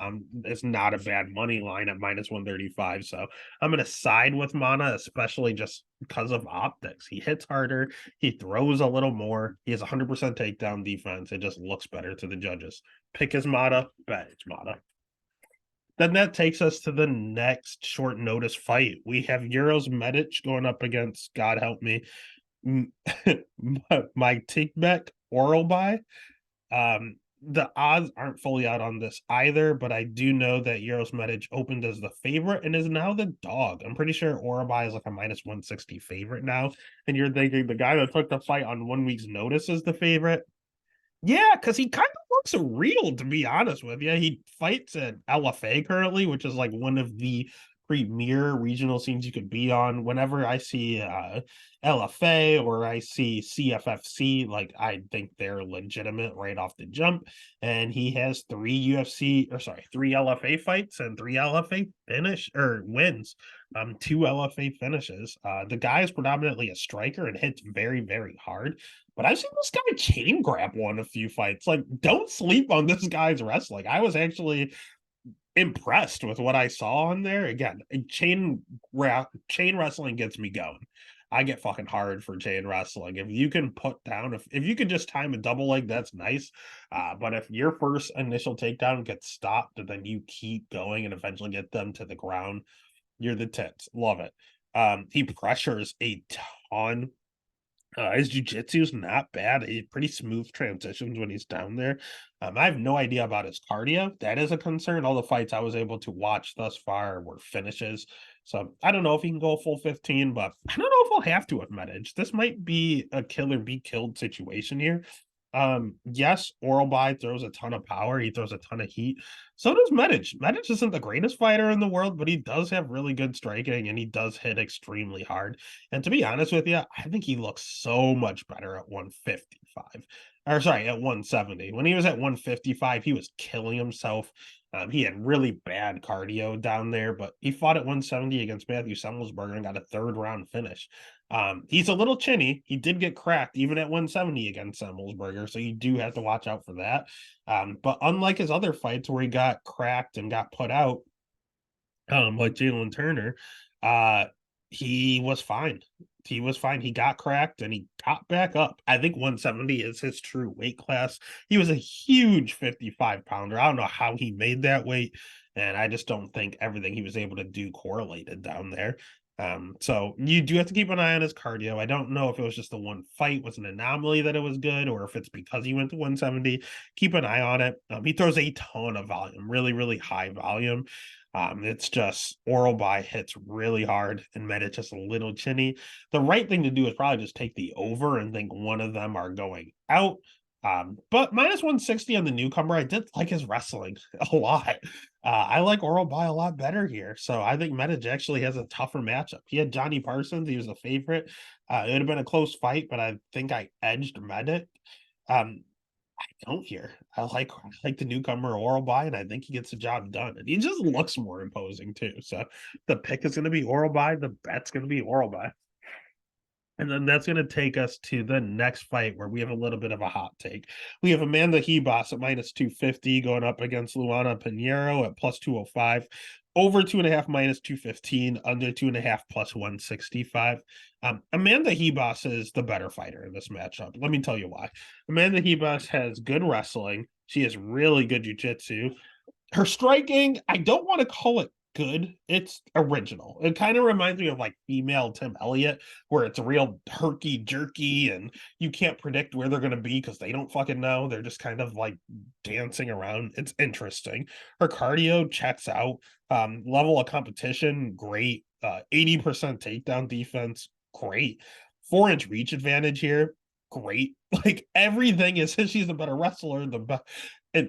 [SPEAKER 1] it's not a bad money line at -135. So I'm going to side with Mata, especially just because of optics. He hits harder. He throws a little more. He has 100% takedown defense. It just looks better to the judges. Pick his Mata, bet it's Mata. Then that takes us to the next short notice fight. We have Euros Medic going up against, God help me, my Tikbek Oral Buy. The odds aren't fully out on this either, but I do know that Euros Medic opened as the favorite and is now the dog. I'm pretty sure Orabai is like a -160 favorite now. And you're thinking the guy that took the fight on 1 week's notice is the favorite. Yeah, because he kind of looks real, to be honest with you. He fights at LFA currently, which is like one of the premier regional scenes you could be on. Whenever I see LFA or I see CFFC, like I think they're legitimate right off the jump. And he has three LFA fights and three LFA wins. 2 LFA finishes. The guy is predominantly a striker and hits very, very hard. But I've seen this guy chain grab one a few fights. Like, don't sleep on this guy's wrestling. I was actually impressed with what I saw on there. Again, chain wrestling gets me going. I get fucking hard for chain wrestling. If you can put down, if you can just time a double leg, that's nice. But if your first initial takedown gets stopped and then you keep going and eventually get them to the ground, you're the tits. Love it. He pressures a ton. His jujitsu is not bad. He pretty smooth transitions when he's down there. I have no idea about his cardio. That is a concern. All the fights I was able to watch thus far were finishes. So I don't know if he can go full 15, but I don't know if he'll have to with Medic. This might be a kill or be killed situation here. Yes, Oral By throws a ton of power. He throws a ton of heat. So does Medic. Medic isn't the greatest fighter in the world, but he does have really good striking and he does hit extremely hard. And to be honest with you, I think he looks so much better at 155. Or sorry, at 170. When he was at 155, he was killing himself. He had really bad cardio down there, but he fought at 170 against Matthew Semmelsberger and got a third round finish. He's a little chinny. He did get cracked even at 170 against Semmelsberger, so you do have to watch out for that. But unlike his other fights where he got cracked and got put out, like Jalen Turner, he was fine. He was fine. He got cracked and he got back up. I think 170 is his true weight class. He was a huge 55-pounder. I don't know how he made that weight, and I just don't think everything he was able to do correlated down there. So you do have to keep an eye on his cardio. I don't know if it was just the one fight was an anomaly that it was good, or if it's because he went to 170. Keep an eye on it. He throws a ton of volume, really, really high volume. It's just Oral By hits really hard and Medic just a little chinny. The right thing to do is probably just take the over and think one of them are going out. But -160 on the newcomer, I did like his wrestling a lot. I like Oral By a lot better here. So I think Medic actually has a tougher matchup. He had Johnny Parsons. He was a favorite. It would have been a close fight, but I think I edged Medic. I don't here. I like the newcomer Oral By, and I think he gets the job done. And he just looks more imposing too. So the pick is going to be Oral By. The bet's going to be Oral By. And then that's going to take us to the next fight where we have a little bit of a hot take. We have Amanda Hebos at -250 going up against Luana Pinheiro at +205. Over 2.5 minus 215, under 2.5 plus 165. Amanda Hebos is the better fighter in this matchup. Let me tell you why. Amanda Hebos has good wrestling. She has really good jiu-jitsu. Her striking, I don't want to call it good. It's original. It kind of reminds me of like female Tim Elliott, where it's real herky jerky and you can't predict where they're going to be because they don't fucking know. They're just kind of like dancing around. It's interesting. Her cardio checks out. Level of competition, great. 80% takedown defense, great. 4-inch reach advantage here, great. Like everything is, she's a better wrestler,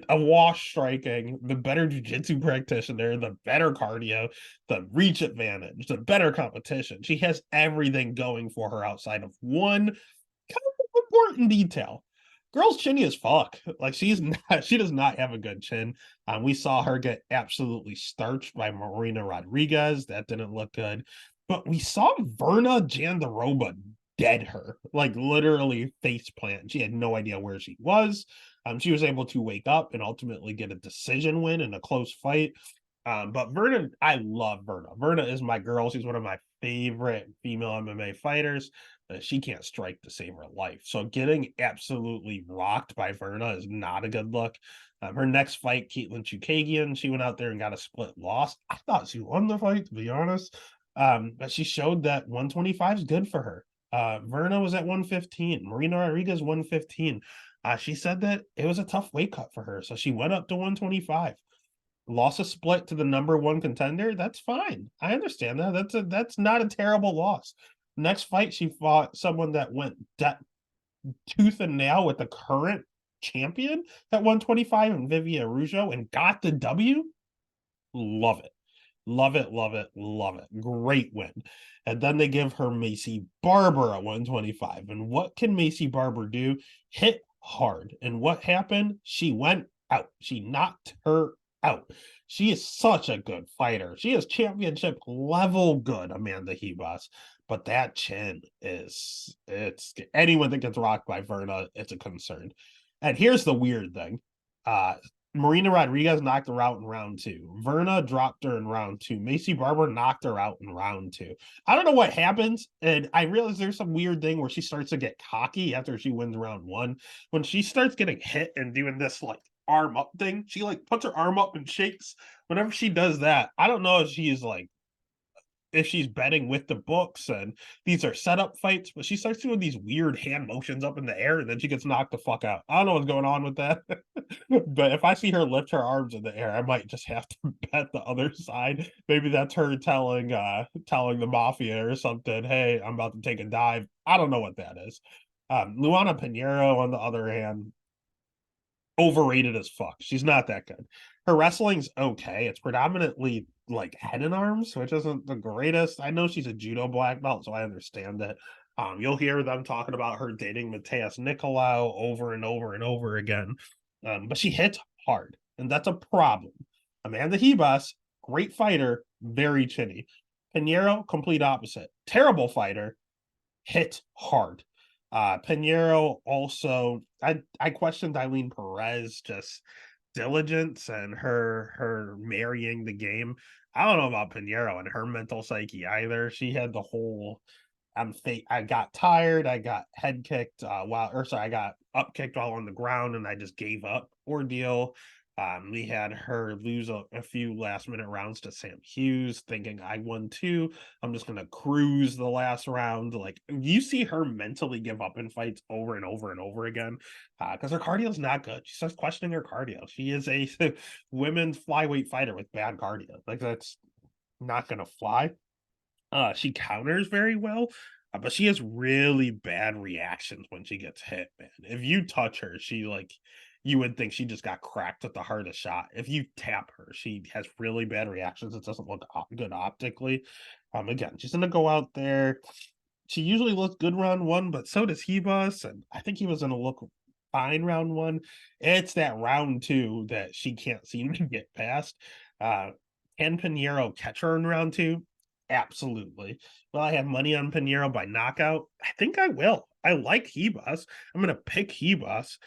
[SPEAKER 1] a wash striking, the better jiu-jitsu practitioner, the better cardio, the reach advantage, the better competition. She has everything going for her outside of one kind of important detail. Girl's chinny as fuck. Like she does not have a good chin. We saw her get absolutely starched by Marina Rodriguez. That didn't look good. But we saw Verna Jandaroba dead her, like literally face plant. She had no idea where she was. She was able to wake up and ultimately get a decision win in a close fight. But Verna, I love Verna. Verna is my girl. She's one of my favorite female MMA fighters. She can't strike to save her life. So getting absolutely rocked by Verna is not a good look. Her next fight, Caitlin Chukagian, she went out there and got a split loss. I thought she won the fight, to be honest. But she showed that 125 is good for her. Verna was at 115. Marina Rodriguez 115. She said that it was a tough weight cut for her, so she went up to 125. Lost a split to the number one contender. That's fine. I understand that. That's not a terrible loss. Next fight, she fought someone that went tooth and nail with the current champion at 125 and Vivia Rujo and got the W. Love it. Love it, love it, love it. Great win. And then they give her Macy Barber at 125. And what can Macy Barber do? Hit hard. And what happened? She went out. She knocked her out. She is such a good fighter. She is championship level good, Amanda Hebos. But that chin it's anyone that gets rocked by Verna, it's a concern. And here's the weird thing. Marina Rodriguez knocked her out in round two. Verna dropped her in round two. Macy Barber knocked her out in round two. I don't know what happens. And I realize there's some weird thing where she starts to get cocky after she wins round one. When she starts getting hit and doing this like arm up thing, she like puts her arm up and shakes. Whenever she does that, I don't know if she's betting with the books and these are setup fights, but she starts doing these weird hand motions up in the air and then she gets knocked the fuck out. I don't know what's going on with that. But if I see her lift her arms in the air, I might just have to bet the other side. Maybe that's her telling the mafia or something, hey, I'm about to take a dive. I don't know what that is. Luana Pinheiro, on the other hand, overrated as fuck. She's not that good. Her wrestling's okay. It's predominantly like head and arms, which isn't the greatest. I know she's a judo black belt, so I understand it. You'll hear them talking about her dating Mateus Nicolau over and over and over again. But she hits hard, and that's a problem. Amanda Hebus, great fighter, very chinny. Pinheiro, complete opposite. Terrible fighter, hit hard. Pinheiro also, I questioned Eileen Perez just diligence and her marrying the game. I don't know about Pinheiro and her mental psyche either. She had the whole I got tired, I got head kicked I got up kicked while on the ground and I just gave up ordeal. We had her lose a few last minute rounds to Sam Hughes, thinking I won two. I'm just gonna cruise the last round. Like you see her mentally give up in fights over and over and over again, because her cardio is not good. She starts questioning her cardio. She is a women's flyweight fighter with bad cardio. Like that's not gonna fly. She counters very well, but she has really bad reactions when she gets hit, man. If you touch her, she like you would think she just got cracked at the hardest shot. If you tap her, she has really bad reactions. It doesn't look good optically. Again, she's gonna go out there. She usually looks good round one, but so does Hebus, and I think he was gonna look fine round one. It's that round two that she can't seem to get past. Uh, can Pinheiro catch her in round two? Absolutely. Will I have money on Pinheiro by knockout? I think I will. I like Hebus. I'm going to pick Hebus.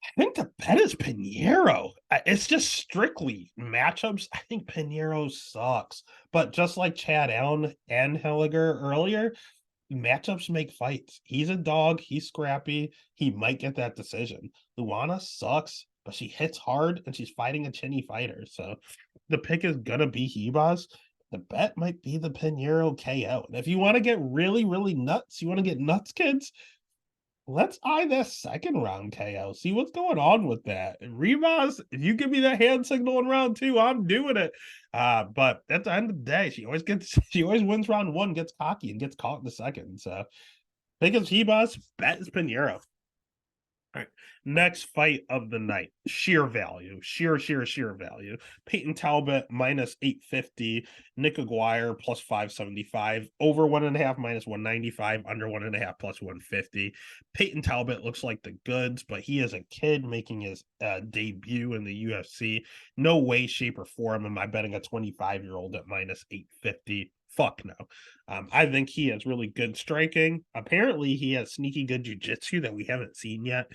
[SPEAKER 1] I think the bet is Pinheiro. It's just strictly matchups. I think Pinheiro sucks. But just like Chad Allen and Hilliger earlier, matchups make fights. He's a dog. He's scrappy. He might get that decision. Luana sucks, but she hits hard and she's fighting a chinny fighter. So the pick is gonna be Hebas. The bet might be the Pinheiro KO. And if you want to get really, really nuts, you want to get nuts, kids. Let's eye that second round KO. See what's going on with that. And Rivas, if you give me that hand signal in round two, I'm doing it. But at the end of the day, she always wins round one, gets cocky, and gets caught in the second. So I think it's Rivas, bet is Pinheiro. All right. Next fight of the night. Sheer value. Sheer value. Peyton Talbot minus 850. Nick Aguirre plus 575. Over 1.5 minus 195. Under 1.5 plus 150. Peyton Talbot looks like the goods, but he is a kid making his debut in the UFC. No way, shape, or form am I betting a 25-year-old at minus 850. Fuck no. I think he has really good striking. Apparently, he has sneaky good jiu-jitsu that we haven't seen yet.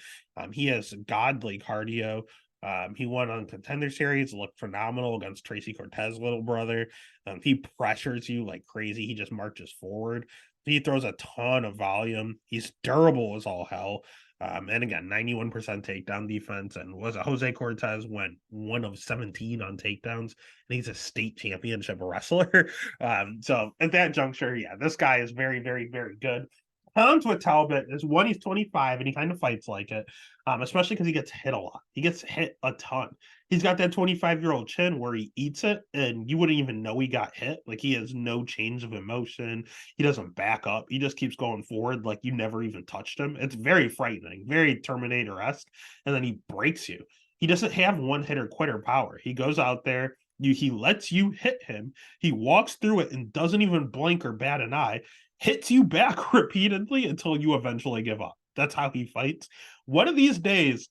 [SPEAKER 1] He has godly cardio. He won on Contender Series, looked phenomenal against Tracy Cortez' little brother. He pressures you like crazy. He just marches forward. He throws a ton of volume. He's durable as all hell. And again, 91% takedown defense. And was it Jose Cortez went 1 of 17 on takedowns, and he's a state championship wrestler. So at that juncture, yeah, this guy is very, very, very good. Cons with Talbot is one, he's 25 and he kind of fights like it, especially because he gets hit a lot. He gets hit a ton. He's got that 25-year-old chin where he eats it and you wouldn't even know he got hit. Like he has no change of emotion. He doesn't back up. He just keeps going forward like you never even touched him. It's very frightening, very Terminator-esque. And then he breaks you. He doesn't have one hitter quitter power. He goes out there, he lets you hit him. He walks through it and doesn't even blink or bat an eye, hits you back repeatedly until you eventually give up. That's how he fights. One of these days,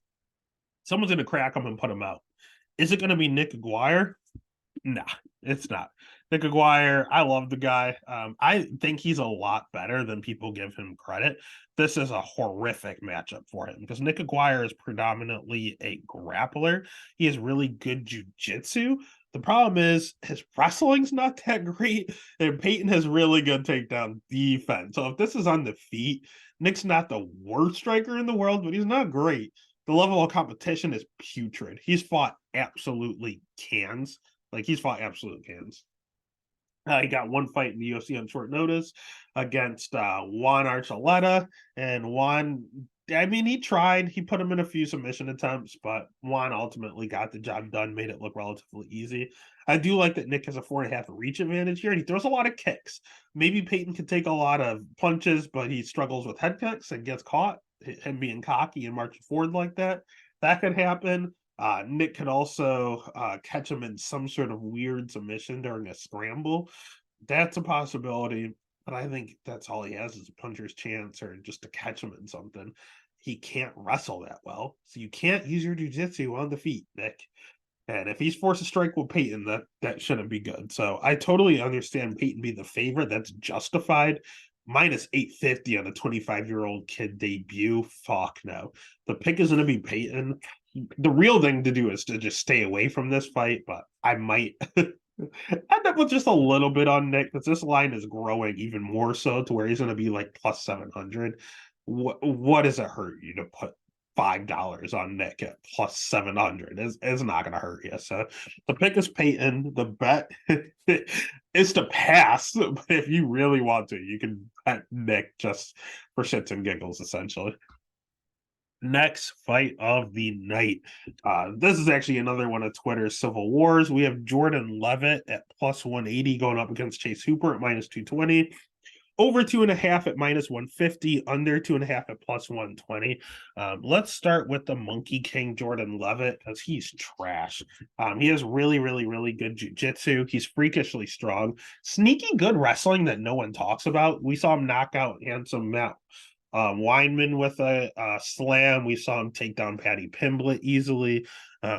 [SPEAKER 1] someone's going to crack him and put him out. Is it going to be Nick Aguirre? Nah, it's not. Nick Aguirre, I love the guy. I think he's a lot better than people give him credit. This is a horrific matchup for him because Nick Aguirre is predominantly a grappler. He has really good jiu-jitsu. The problem is his wrestling's not that great, and Peyton has really good takedown defense. So if this is on the feet, Nick's not the worst striker in the world, but he's not great. The level of competition is putrid. He's fought absolutely cans. Like he's fought absolute cans. He got one fight in the UFC on short notice against Juan Archuleta, and Juan, I mean, he tried. He put him in a few submission attempts, but Juan ultimately got the job done, made it look relatively easy. I do like that Nick has a 4.5 reach advantage here, and he throws a lot of kicks. Maybe Peyton could take a lot of punches, but he struggles with head kicks and gets caught. Him being cocky and marching forward like that could happen. Nick could also catch him in some sort of weird submission during a scramble. That's a possibility, but I think that's all he has is a puncher's chance or just to catch him in something. He can't wrestle that well, so you can't use your jiu-jitsu on the feet, Nick. And if he's forced to strike with Peyton, that shouldn't be good. So I totally understand Peyton being the favorite. That's justified. Minus 850 on a 25-year-old kid debut. Fuck no. The pick is going to be Peyton. The real thing to do is to just stay away from this fight, but I might end up with just a little bit on Nick because this line is growing even more so to where he's going to be like plus 700. What does it hurt you to put $5 on Nick at plus 700? It's not going to hurt you. So the pick is Peyton. The bet is to pass, but if you really want to, you can bet Nick just for shits and giggles, essentially. Next fight of the night. This is actually another one of Twitter's civil wars. We have Jordan Levitt at plus 180 going up against Chase Hooper at minus 220. Over 2.5 at minus 150, under 2.5 at plus 120. Let's start with the Monkey King Jordan Levitt because he's trash. He has really, really, really good jiu-jitsu. He's freakishly strong. Sneaky good wrestling that no one talks about. We saw him knock out handsome Matt Weinman with a slam. We saw him take down Patty Pimblett easily.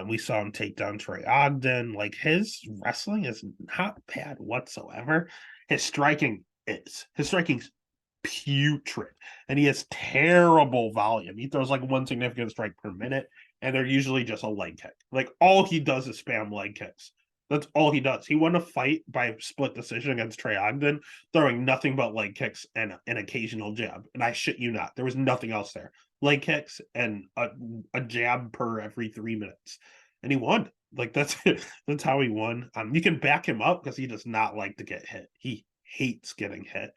[SPEAKER 1] We saw him take down Troy Ogden. Like his wrestling is not bad whatsoever. His striking's putrid, and he has terrible volume. He throws like one significant strike per minute. and they're usually just a leg kick. Like all he does is spam leg kicks. That's all he does. He won a fight by split decision against Trey Ogden, throwing nothing but leg kicks and an occasional jab. And I shit you not, there was nothing else there. Leg kicks and a jab per every 3 minutes, and he won. Like that's that's how he won. You can back him up because he does not like to get hit. He hates getting hit.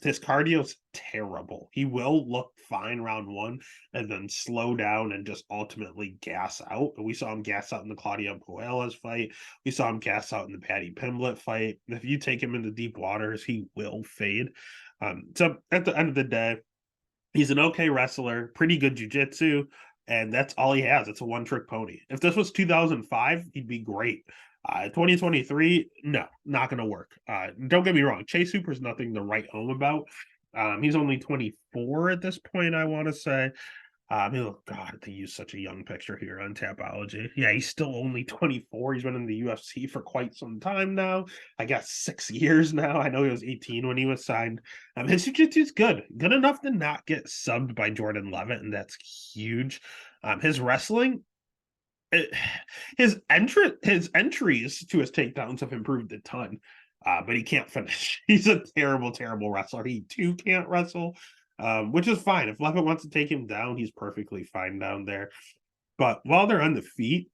[SPEAKER 1] His cardio's terrible. He will look fine round one and then slow down and just ultimately gas out. We saw him gas out in the Claudio Puelles fight. We saw him gas out in the Paddy Pimblett fight. If you take him into deep waters, he will fade. So at the end of the day, he's an okay wrestler, pretty good jujitsu, and that's all he has. It's a one-trick pony. If this was 2005, he'd be great. 2023, no, not going to work. Don't get me wrong. Chase Hooper's nothing to write home about. He's only 24 at this point, I want to say. Oh God, they use such a young picture here on Tapology. Yeah, he's still only 24. He's been in the UFC for quite some time now. I guess 6 years now. I know he was 18 when he was signed. His jiu-jitsu is good enough to not get subbed by Jordan Levitt, and that's huge. His wrestling, it, his entries to his takedowns have improved a ton. But he can't finish. He's a terrible, terrible wrestler. He too can't wrestle, which is fine. If Levitt wants to take him down, he's perfectly fine down there. But while they're on the feet,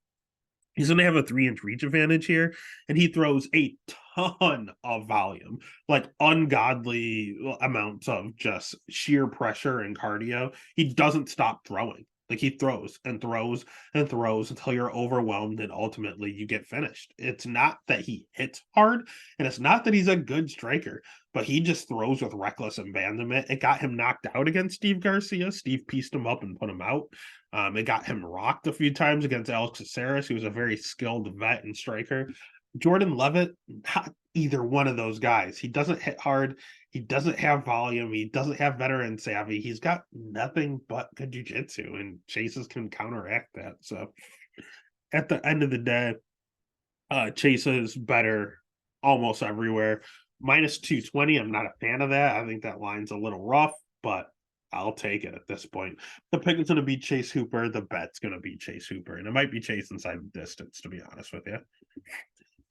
[SPEAKER 1] he's going to have a 3-inch reach advantage here, and he throws a ton of volume, like ungodly amounts of just sheer pressure and cardio. He doesn't stop throwing. Like he throws and throws and throws until you're overwhelmed and ultimately you get finished. It's not that he hits hard, and it's not that he's a good striker, but he just throws with reckless abandonment. It got him knocked out against Steve Garcia. Steve pieced him up and put him out. It got him rocked a few times against Alex Caceres, who was a very skilled vet and striker. Jordan Levitt, not either one of those guys. He doesn't hit hard. He doesn't have volume. He doesn't have veteran savvy. He's got nothing but good jiu-jitsu, and Chases can counteract that. So at the end of the day, Chase is better almost everywhere. Minus 220, I'm not a fan of that. I think that line's a little rough, but I'll take it at this point. The pick is going to be Chase Hooper. The bet's going to be Chase Hooper, and it might be Chase inside the distance, to be honest with you.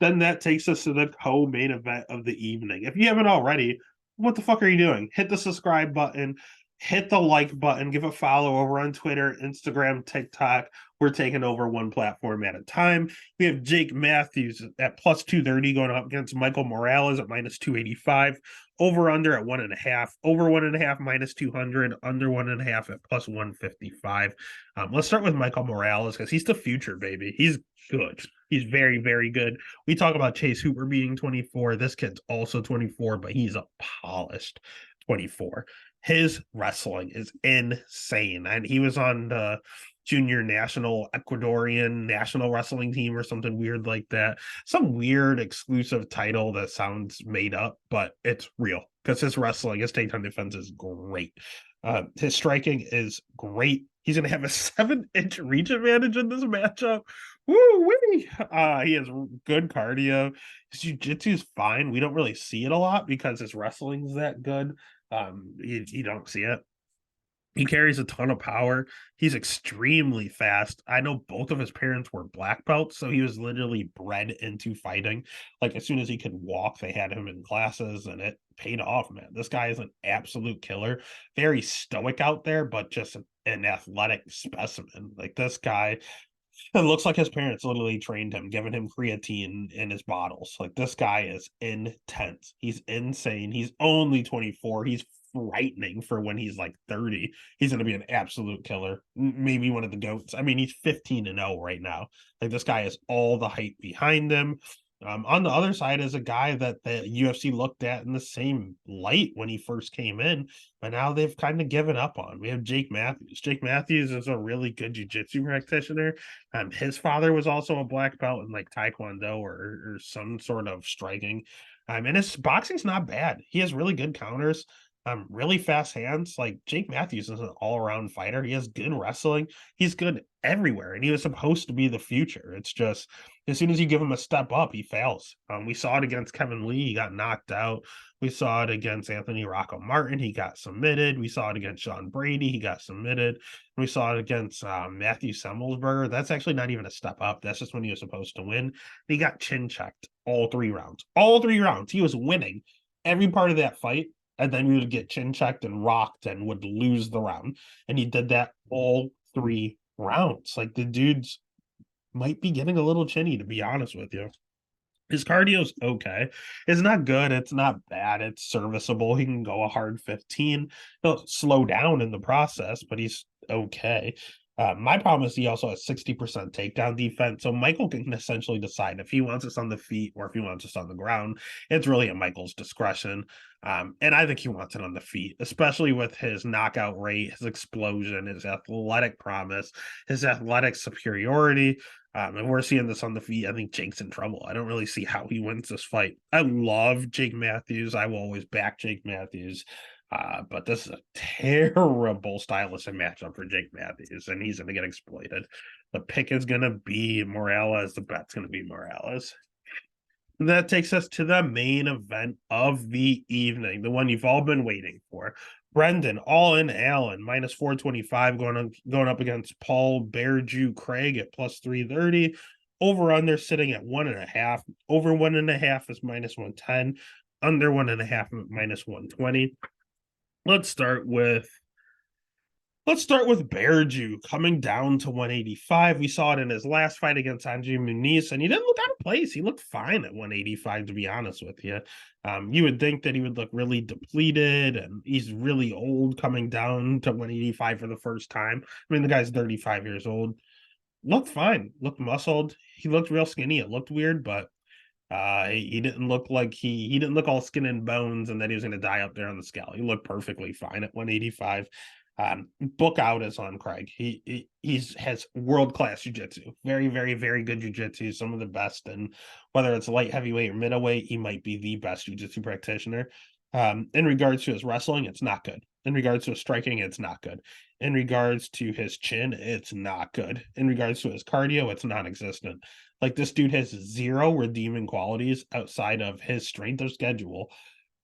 [SPEAKER 1] Then that takes us to the co-main event of the evening. If you haven't already, what the fuck are you doing? Hit the subscribe button, hit the like button, give a follow over on Twitter, Instagram, TikTok. We're taking over one platform at a time. We have Jake Matthews at plus 230 going up against Michael Morales at minus 285. Over under at 1.5. Over 1.5 minus 200. Under 1.5 at plus 155. Let's start with Michael Morales because he's the future, baby. He's good. He's very, very good. We talk about Chase Hooper being 24. This kid's also 24, but he's a polished 24. His wrestling is insane. And he was on the junior national Ecuadorian national wrestling team or something weird like that. Some weird exclusive title that sounds made up, but it's real because his wrestling, his takedown defense is great. His striking is great. He's going to have a 7-inch reach advantage in this matchup. Woo-wee! He has good cardio. His jiu-jitsu is fine. We don't really see it a lot because his wrestling's that good. You don't see it. He carries a ton of power. He's extremely fast. I know both of his parents were black belts, so he was literally bred into fighting. Like as soon as he could walk, they had him in classes, and it paid off, man. This guy is an absolute killer. Very stoic out there, but just an athletic specimen. Like this guy, it looks like his parents literally trained him, giving him creatine in his bottles. Like this guy is intense. He's insane. He's only 24. He's frightening for when he's like 30. He's going to be an absolute killer. Maybe one of the goats. I mean, he's 15-0 right now. Like this guy has all the hype behind him. On the other side is a guy that the UFC looked at in the same light when he first came in, but now they've kind of given up on. We have Jake Matthews. Jake Matthews is a really good jiu-jitsu practitioner. His father was also a black belt in like Taekwondo or some sort of striking. And his boxing's not bad. He has really good counters. really fast hands. Like Jake Matthews is an all-around fighter. He has good wrestling. He's good everywhere, and he was supposed to be the future. It's just as soon as you give him a step up, he fails. We saw it against Kevin Lee. He got knocked out. We saw it against Anthony Rocco Martin. He got submitted. We saw it against Sean Brady. He got submitted. We saw it against Matthew Semmelsberger. That's actually not even a step up. That's just when he was supposed to win. He got chin checked all 3 rounds. All 3 rounds. He was winning every part of that fight, and then he would get chin checked and rocked and would lose the round. And he did that all 3 rounds. Like the dude's might be getting a little chinny, to be honest with you. His cardio's okay. It's not good. It's not bad. It's serviceable. He can go a hard 15. He'll slow down in the process, but he's okay. My problem is he also has 60% takedown defense. So Michael can essentially decide if he wants us on the feet or if he wants us on the ground. It's really at Michael's discretion. And I think he wants it on the feet, especially with his knockout rate, his explosion, his athletic promise, his athletic superiority. And we're seeing this on the feet. I think Jake's in trouble. I don't really see how he wins this fight. I love Jake Matthews. I will always back Jake Matthews. But this is a terrible stylistic matchup for Jake Matthews, and he's going to get exploited. The pick is going to be Morales. The bet's going to be Morales. And that takes us to the main event of the evening, the one you've all been waiting for. Brendan, all in Allen, minus 425, going up against Paul Bearju Craig at plus 330. Over under sitting at 1.5. Over 1.5 is minus 110. Under 1.5 minus 120. Let's start with Bearju coming down to 185. We saw it in his last fight against Andre Muniz, and he didn't look out of place. He looked fine at 185, to be honest with you. You would think that he would look really depleted, and he's really old coming down to 185 for the first time. I mean, the guy's 35 years old. Looked fine. Looked muscled. He looked real skinny. It looked weird, but he didn't look like he didn't look all skin and bones and that he was going to die up there on the scale. He looked perfectly fine at 185. Book out is on Craig. He's has world-class jiu-jitsu. Very, very, very good jiu-jitsu. Some of the best. And whether it's light heavyweight or middleweight, he might be the best jiu-jitsu practitioner. In regards to his wrestling, it's not good. In regards to his striking, it's not good. In regards to his chin, it's not good. In regards to his cardio, it's non-existent. Like this dude has zero redeeming qualities outside of his strength of schedule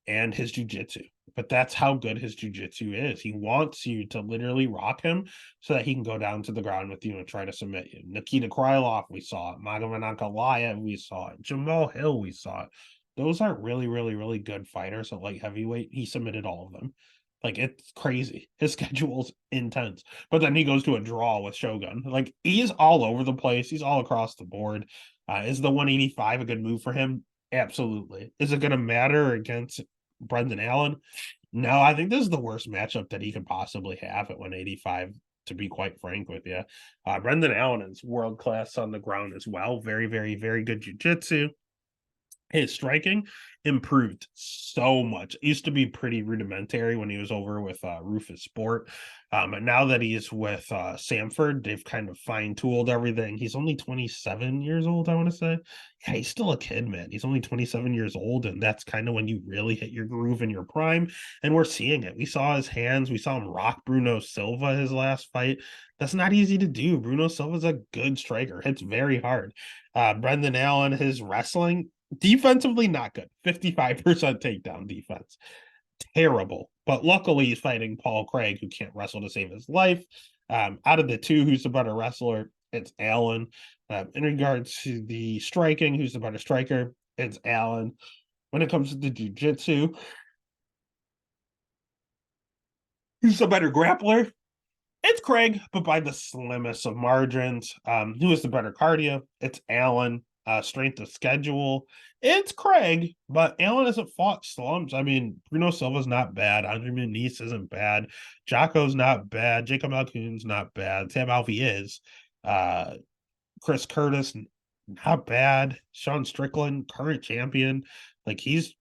[SPEAKER 1] and his jiu-jitsu. But that's how good his jiu-jitsu is. He wants you to literally rock him so that he can go down to the ground with you and try to submit you. Nikita Krylov, we saw it. Magomed Ankalaev, we saw it. Jamal Hill, we saw it. Those are really, really, really good fighters at light heavyweight. He submitted all of them. Like, it's crazy. His schedule's intense. But then he goes to a draw with Shogun. Like, he's all over the place. He's all across the board. Is the 185 a good move for him? Absolutely. Is it going to matter against Brendan Allen? No, I think this is the worst matchup that he could possibly have at 185, to be quite frank with you. Brendan Allen is world class on the ground as well. Very, very, very good jiu-jitsu. His striking improved so much. It used to be pretty rudimentary when he was over with Rufus Sport. And now that he's with Sanford, they've kind of fine-tooled everything. He's only 27 years old, I want to say. Yeah, he's still a kid, man. He's only 27 years old, and that's kind of when you really hit your groove in your prime. And we're seeing it. We saw his hands. We saw him rock Bruno Silva his last fight. That's not easy to do. Bruno Silva's a good striker. Hits very hard. Brendan Allen, his wrestling, defensively, not good. 55% takedown defense. Terrible. But luckily, he's fighting Paul Craig, who can't wrestle to save his life. Out of the two, who's the better wrestler? It's Allen. In regards to the striking, who's the better striker? It's Allen. When it comes to the jiu-jitsu, who's the better grappler? It's Craig, but by the slimmest of margins. Who is the better cardio? It's Allen. Strength of schedule, it's Craig, but Allen hasn't fought slumps. I mean, Bruno Silva's not bad. Andre Muniz isn't bad. Jocko's not bad. Jacob Malkoon's not bad. Sam Alvey is. Chris Curtis, not bad. Sean Strickland, current champion. Like, he's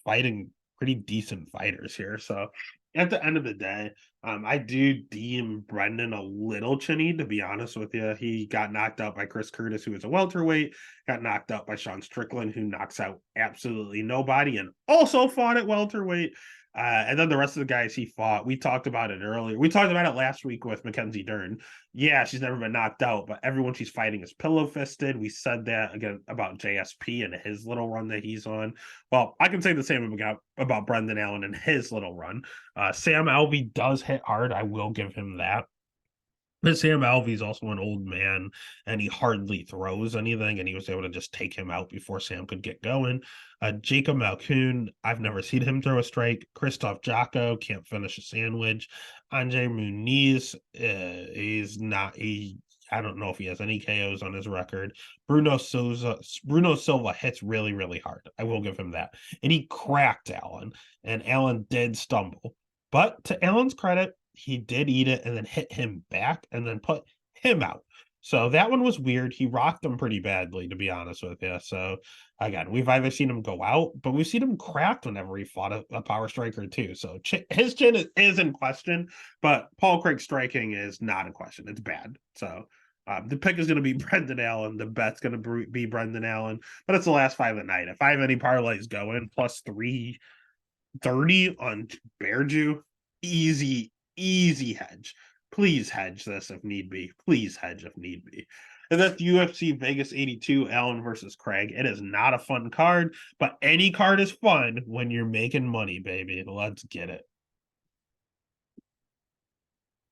[SPEAKER 1] fighting pretty decent fighters here. So at the end of the day, I do deem Brendan a little chinny, to be honest with you. He got knocked out by Chris Curtis, who is a welterweight, got knocked out by Sean Strickland, who knocks out absolutely nobody, and also fought at welterweight. And then the rest of the guys he fought, we talked about it earlier. We talked about it last week with Mackenzie Dern. Yeah, she's never been knocked out, but everyone she's fighting is pillow fisted. We said that again about JSP and his little run that he's on. Well, I can say the same about Brendan Allen and his little run. Sam Alvey does hit hard. I will give him that. But Sam Alvey's also an old man, and he hardly throws anything, and he was able to just take him out before Sam could get going. Jacob Malkoon, I've never seen him throw a strike. Christoph Jocko can't finish a sandwich. Andre Muniz, he's not. I don't know if he has any KOs on his record. Bruno Silva hits really, really hard. I will give him that. And he cracked Allen, and Allen did stumble. But to Allen's credit, he did eat it and then hit him back and then put him out. So that one was weird. He rocked him pretty badly, to be honest with you. So again, we've either seen him go out, but we've seen him cracked whenever he fought a power striker too. So his chin is in question, but Paul Craig's striking is not in question. It's bad. So the pick is going to be Brendan Allen. The bet's going to be Brendan Allen, but it's the last five at night. If I have any parlays going, plus 330 on Bear Jew, easy hedge. Please hedge this if need be. Please hedge if need be. And that's UFC Vegas 82, Allen versus Craig. It is not a fun card, but any card is fun when you're making money, baby. Let's get it.